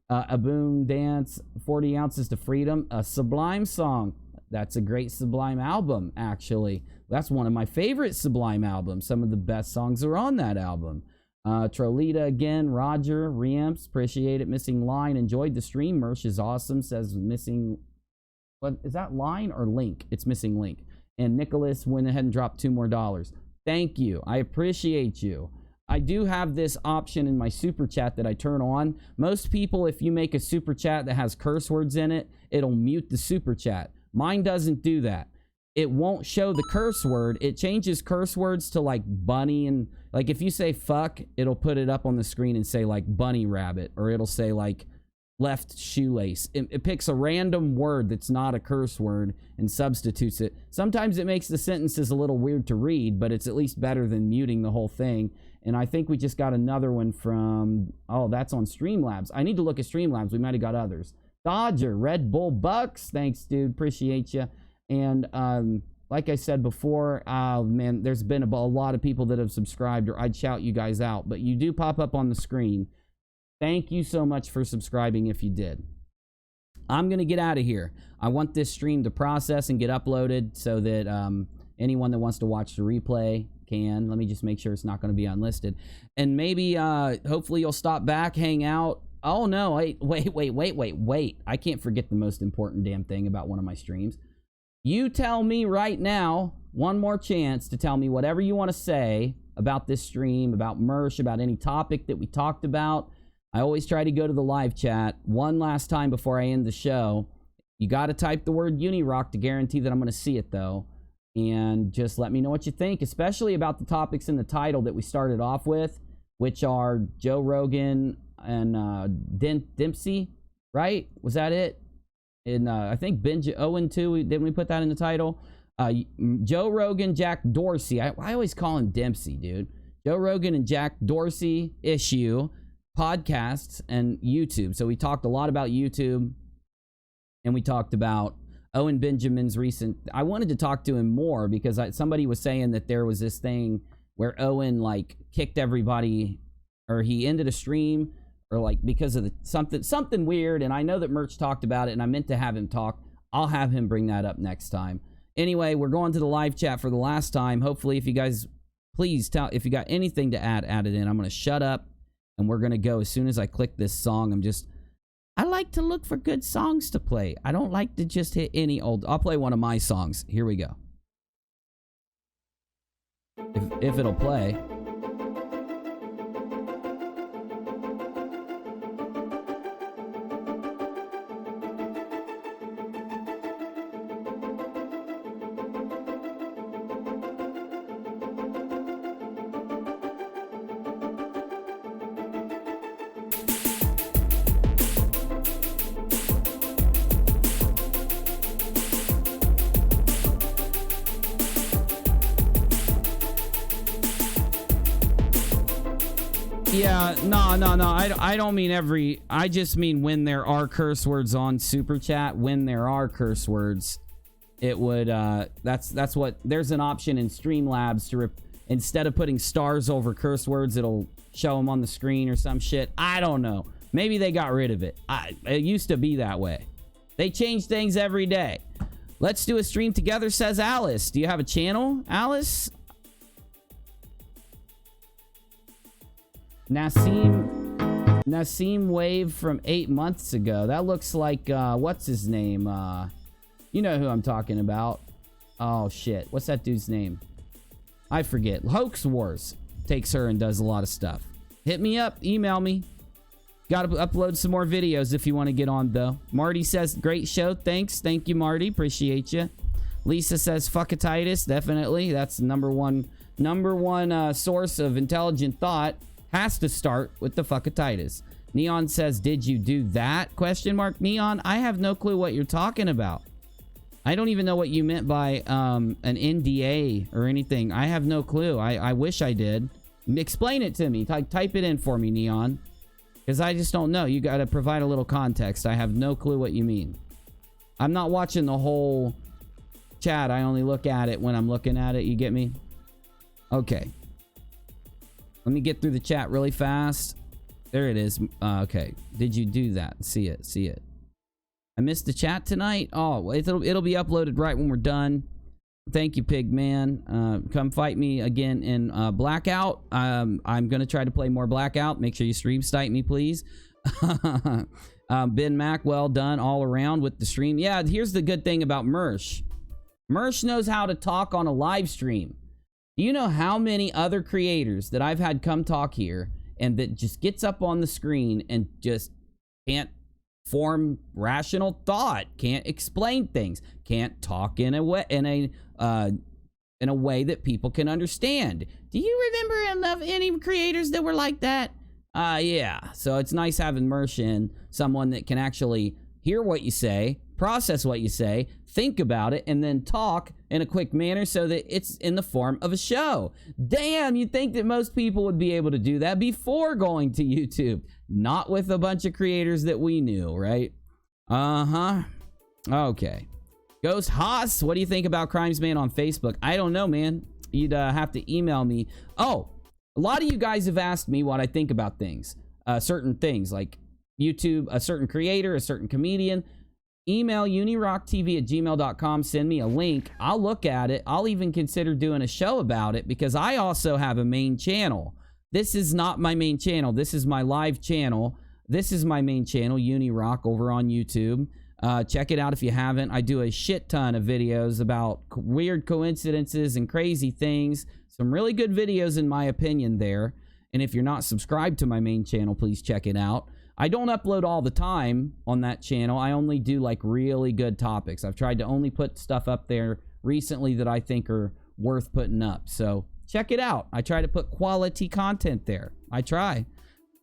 A Boom Dance, 40 Ounces to Freedom, a Sublime song. That's a great Sublime album, actually. That's one of my favorite Sublime albums. Some of the best songs are on that album. Trolita again, Roger, Reamps, appreciate it. Missing Line, enjoyed the stream. Mersh is awesome, says missing, what is that, line or link? It's missing link. And Nicholas went ahead and dropped $2 more. Thank you. I appreciate you. I do have this option in my super chat that I turn on. Most people, if you make a super chat that has curse words in it, it'll mute the super chat. Mine doesn't do that. It won't show the curse word. It changes curse words to like bunny, and like if you say fuck, it'll put it up on the screen and say like bunny rabbit, or it'll say like left shoelace. It picks a random word that's not a curse word and substitutes it. Sometimes it makes the sentences a little weird to read, but it's at least better than muting the whole thing. And I think we just got another one from, oh, that's on Streamlabs. I need to look at Streamlabs. We might have got others. Dodger, Red Bull Bucks. Thanks, dude. Appreciate you. And like I said before, man, there's been a lot of people that have subscribed, or I'd shout you guys out, but you do pop up on the screen. Thank you so much for subscribing if you did. I'm going to get out of here. I want this stream to process and get uploaded so that anyone that wants to watch the replay can. Let me just make sure it's not going to be unlisted. And maybe, hopefully you'll stop back, hang out. Oh, no, wait. I can't forget the most important damn thing about one of my streams. You tell me right now, one more chance to tell me whatever you want to say about this stream, about Mersh, about any topic that we talked about. I always try to go to the live chat one last time before I end the show. You got to type the word UNIRock to guarantee that I'm going to see it, though. And just let me know what you think, especially about the topics in the title that we started off with, which are Joe Rogan and Dempsey, right? Was that it? And I think Owen too. Didn't we put that in the title? Joe Rogan, Jack Dorsey. I always call him Dempsey, dude. Joe Rogan and Jack Dorsey issue podcasts and YouTube. So we talked a lot about YouTube, and we talked about Owen Benjamin's recent. I wanted to talk to him more because somebody was saying that there was this thing where Owen like kicked everybody, or he ended a stream, or like because of the something weird. And I know that Merch talked about it, and I meant to have him talk. I'll have him bring that up next time. Anyway, we're going to the live chat for the last time. Hopefully, if you guys, please tell if you got anything to add it in. I'm going to shut up, and we're going to go as soon as I click this song. I like to look for good songs to play. I don't like to just hit any old. I'll play one of my songs. Here we go. If it'll play. Yeah, no. I don't mean every. I just mean when there are curse words on Super Chat. When there are curse words, it would. That's what. There's an option in Streamlabs to instead of putting stars over curse words, it'll show them on the screen or some shit. I don't know. Maybe they got rid of it. It used to be that way. They change things every day. Let's do a stream together, says Alice. Do you have a channel, Alice? Nassim Wave from 8 months ago. That looks like, what's his name? You know who I'm talking about. Oh, shit. What's that dude's name? I forget. Hoax Wars takes her and does a lot of stuff. Hit me up. Email me. Gotta upload some more videos if you want to get on, though. Marty says, great show. Thanks. Thank you, Marty. Appreciate you. Lisa says, fuckatitis. Definitely. That's number one source of intelligent thought. Has to start with the fuckatitis. Neon says, did you do that? Question mark. Neon, I have no clue what you're talking about. I don't even know what you meant by an NDA or anything. I have no clue. I wish I did. Explain it to me. Type it in for me, Neon. Because I just don't know. You got to provide a little context. I have no clue what you mean. I'm not watching the whole chat. I only look at it when I'm looking at it. You get me? Okay. Let me get through the chat really fast. There it is. Okay. Did you do that? See it. I missed the chat tonight. Oh, it'll be uploaded right when we're done. Thank you, Pigman. Come fight me again in Blackout. I'm going to try to play more Blackout. Make sure you stream stipe me, please. Ben Mac, well done all around with the stream. Yeah, here's the good thing about Mersh. Mersh knows how to talk on a live stream. Do you know how many other creators that I've had come talk here and that just gets up on the screen and just can't form rational thought, can't explain things, can't talk in a way that people can understand? Do you remember any creators that were like that? Yeah. So it's nice having Mersh in, someone that can actually hear what you say, process what you say, think about it, and then talk in a quick manner so that it's in the form of a show. Damn, you'd think that most people would be able to do that before going to YouTube. Not with a bunch of creators that we knew, right? Okay. Ghost Haas, what do you think about Crimesman on Facebook? I don't know, man. You'd have to email me. Oh, a lot of you guys have asked me what I think about things. Certain things, like YouTube, a certain creator, a certain comedian. Email UNIRocktv@gmail.com. Send me a link. I'll look at it. I'll even consider doing a show about it because I also have a main channel. This is not my main channel. This is my live channel. This is my main channel, UNIRock, over on YouTube. Check it out if you haven't. I do a shit ton of videos about weird coincidences and crazy things. Some really good videos in my opinion there. And if you're not subscribed to my main channel, please check it out. I don't upload all the time on that channel. I only do like really good topics. I've tried to only put stuff up there recently that I think are worth putting up. So check it out. I try to put quality content there. I try.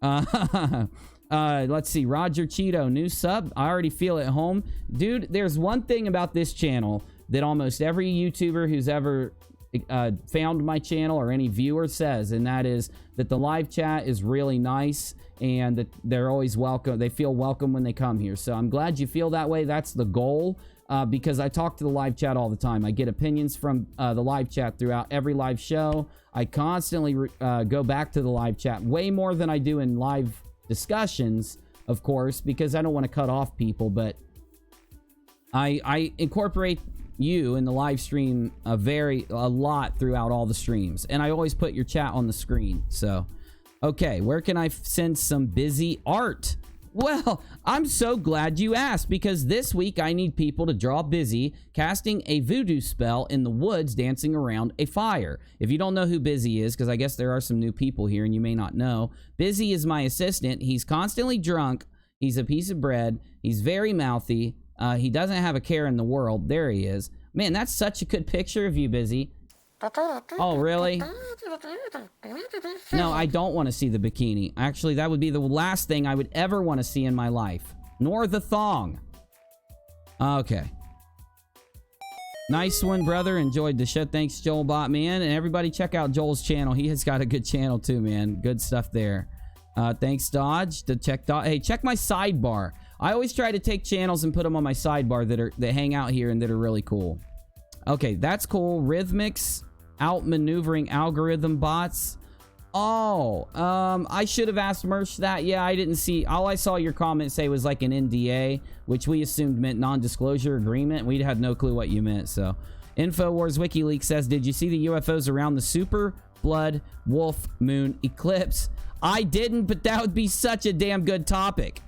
Let's see. Roger Cheeto, new sub. I already feel at home. Dude, there's one thing about this channel that almost every YouTuber who's ever found my channel or any viewer says, and that is that the live chat is really nice and that they're always welcome. They feel welcome when they come here. So I'm glad you feel that way. That's the goal, because I talk to the live chat all the time. I get opinions from the live chat throughout every live show. I constantly go back to the live chat way more than I do in live discussions, of course, because I don't want to cut off people, but I incorporate you in the live stream a lot throughout all the streams, and I always put your chat on the screen. So, okay, where can I send some Bizzy art? Well, I'm so glad you asked, because this week I need people to draw Bizzy casting a voodoo spell in the woods dancing around a fire. If you don't know who Bizzy is, because I guess there are some new people here and you may not know, Bizzy is my assistant. He's constantly drunk. He's a piece of bread. He's very mouthy. He doesn't have a care in the world. There he is. Man, that's such a good picture of you, Bizzy. Oh, really? No, I don't want to see the bikini. Actually, that would be the last thing I would ever want to see in my life. Nor the thong. Okay. Nice one, brother. Enjoyed the show. Thanks, Joel Botman. And everybody check out Joel's channel. He has got a good channel too, man. Good stuff there. Thanks, Dodge. Hey, check my sidebar. I always try to take channels and put them on my sidebar that hang out here and that are really cool. Okay, that's cool. Rhythmics. Outmaneuvering algorithm bots. Oh, I should have asked Mersh that. Yeah, I didn't see. All I saw your comment say was like an NDA, which we assumed meant non-disclosure agreement. We had no clue what you meant. So, InfoWars WikiLeaks says, did you see the UFOs around the super blood wolf moon eclipse? I didn't, but that would be such a damn good topic.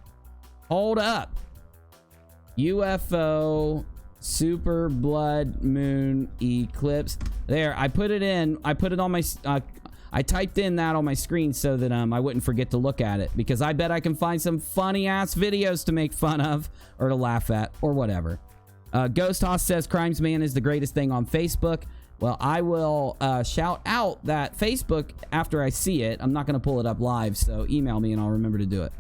Hold up. UFO super blood moon eclipse. There, I put it in. I put it on my I typed in that on my screen so that I wouldn't forget to look at it, because I bet I can find some funny ass videos to make fun of or to laugh at or whatever. Ghost Hoss says Crimes Man is the greatest thing on Facebook. Well, I will shout out that Facebook after I see it. I'm not going to pull it up live, so email me and I'll remember to do it.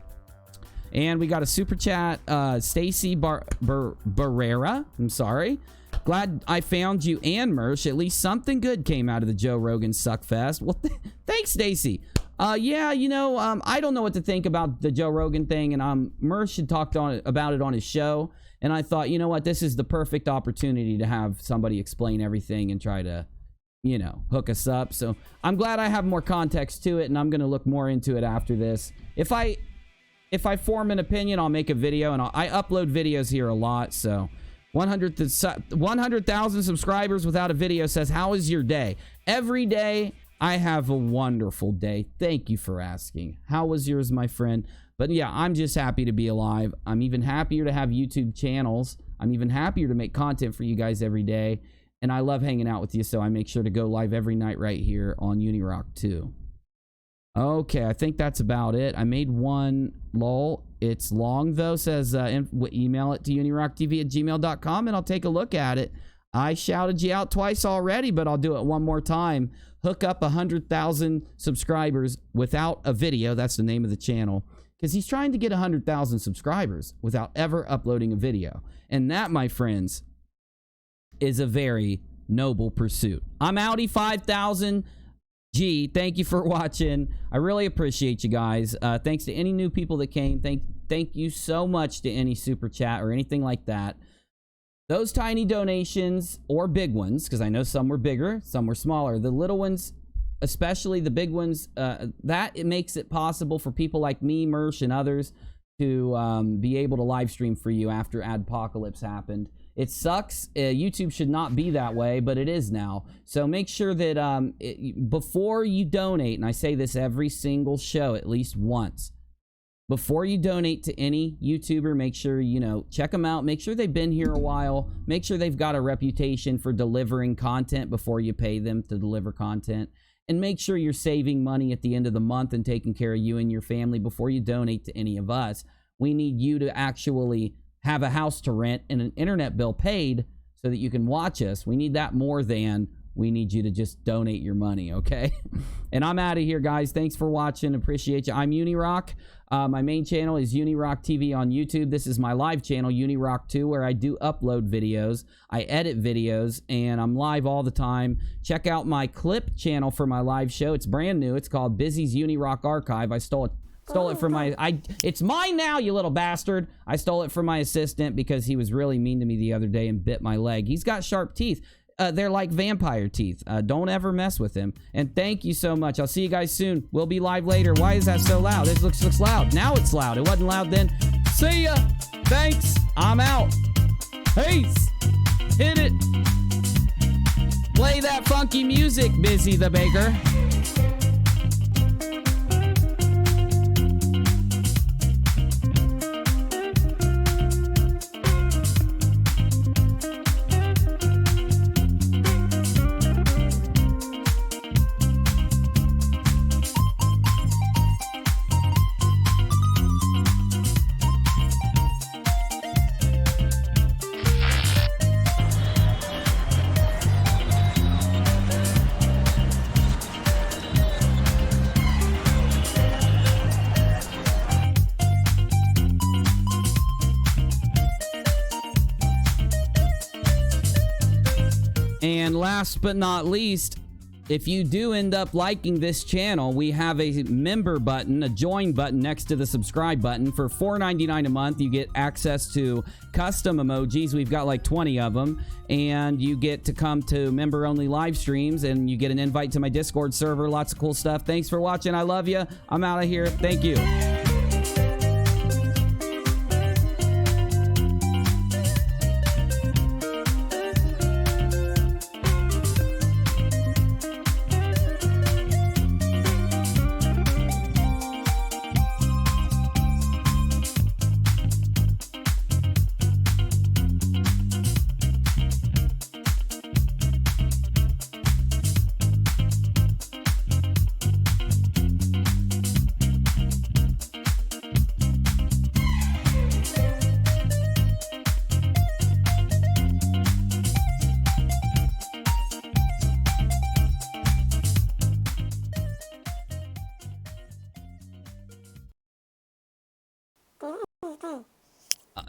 And we got a super chat. Stacy Barrera. I'm sorry. Glad I found you and Mersh. At least something good came out of the Joe Rogan Suckfest. Well, thanks, Stacy. Yeah, you know, I don't know what to think about the Joe Rogan thing, and Mersh had talked about it on his show, and I thought, you know what, this is the perfect opportunity to have somebody explain everything and try to, you know, hook us up. So I'm glad I have more context to it, and I'm going to look more into it after this. If I form an opinion, I'll make a video, and I upload videos here a lot. So 100,000 subscribers without a video says, how is your day? Every day I have a wonderful day. Thank you for asking. How was yours, my friend? But yeah, I'm just happy to be alive. I'm even happier to have YouTube channels. I'm even happier to make content for you guys every day. And I love hanging out with you, so I make sure to go live every night right here on UNIRock too. Okay, I think that's about it. I made one. Lol. It's long, though. Says email it to unirocktv@gmail.com, and I'll take a look at it. I shouted you out twice already, but I'll do it one more time. Hook up 100,000 subscribers without a video. That's the name of the channel. Because he's trying to get 100,000 subscribers without ever uploading a video. And that, my friends, is a very noble pursuit. I'm Audi 5000. G, thank you for watching. I really appreciate you guys. Thanks to any new people that came. Thank you so much to any super chat or anything like that. Those tiny donations, or big ones, because I know some were bigger, some were smaller. The little ones, especially the big ones, it makes it possible for people like me, Mersh, and others to be able to live stream for you after Adpocalypse happened. It sucks. YouTube should not be that way, but it is now. So make sure that before you donate, and I say this every single show at least once, before you donate to any YouTuber, make sure, you know, check them out. Make sure they've been here a while. Make sure they've got a reputation for delivering content before you pay them to deliver content. And make sure you're saving money at the end of the month and taking care of you and your family before you donate to any of us. We need you to actually have a house to rent and an internet bill paid so that you can watch us. We need that more than we need you to just donate your money, okay? And I'm out of here, guys. Thanks for watching. Appreciate you. I'm UNIRock. My main channel is UNIRocktv on YouTube. This is my live channel, UNIRock 2, where I do upload videos. I edit videos, and I'm live all the time. Check out my clip channel for my live show. It's brand new. It's called Bizzy's UNIRock Archive. I stole it from it's mine now, you little bastard. I stole it from my assistant because he was really mean to me the other day and bit my leg. He's got sharp teeth. They're like vampire teeth. Don't ever mess with him. And thank you so much. I'll see you guys soon. We'll be live later. Why is that so loud? It looks loud. Now it's loud. It wasn't loud then. See ya. Thanks. I'm out. Peace. Hit it. Play that funky music, Bizzy the Baker. And last but not least, if you do end up liking this channel, we have a member button, a join button next to the subscribe button. For $4.99 a month, you get access to custom emojis. We've got like 20 of them. And you get to come to member-only live streams, and you get an invite to my Discord server. Lots of cool stuff. Thanks for watching. I love you. I'm out of here. Thank you.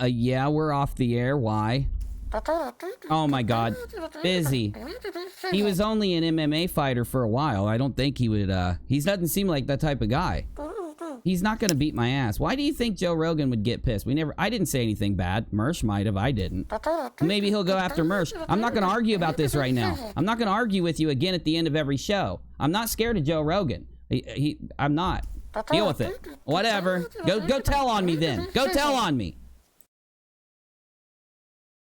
Yeah, we're off the air. Why? Oh my God. Bizzy. He was only an MMA fighter for a while. I don't think he would, he doesn't seem like that type of guy. He's not gonna beat my ass. Why do you think Joe Rogan would get pissed? I didn't say anything bad. Mersh might have, I didn't. Maybe he'll go after Mersh. I'm not gonna argue about this right now. I'm not gonna argue with you again at the end of every show. I'm not scared of Joe Rogan. I'm not. Deal with it. Whatever. Go tell on me then. Go tell on me.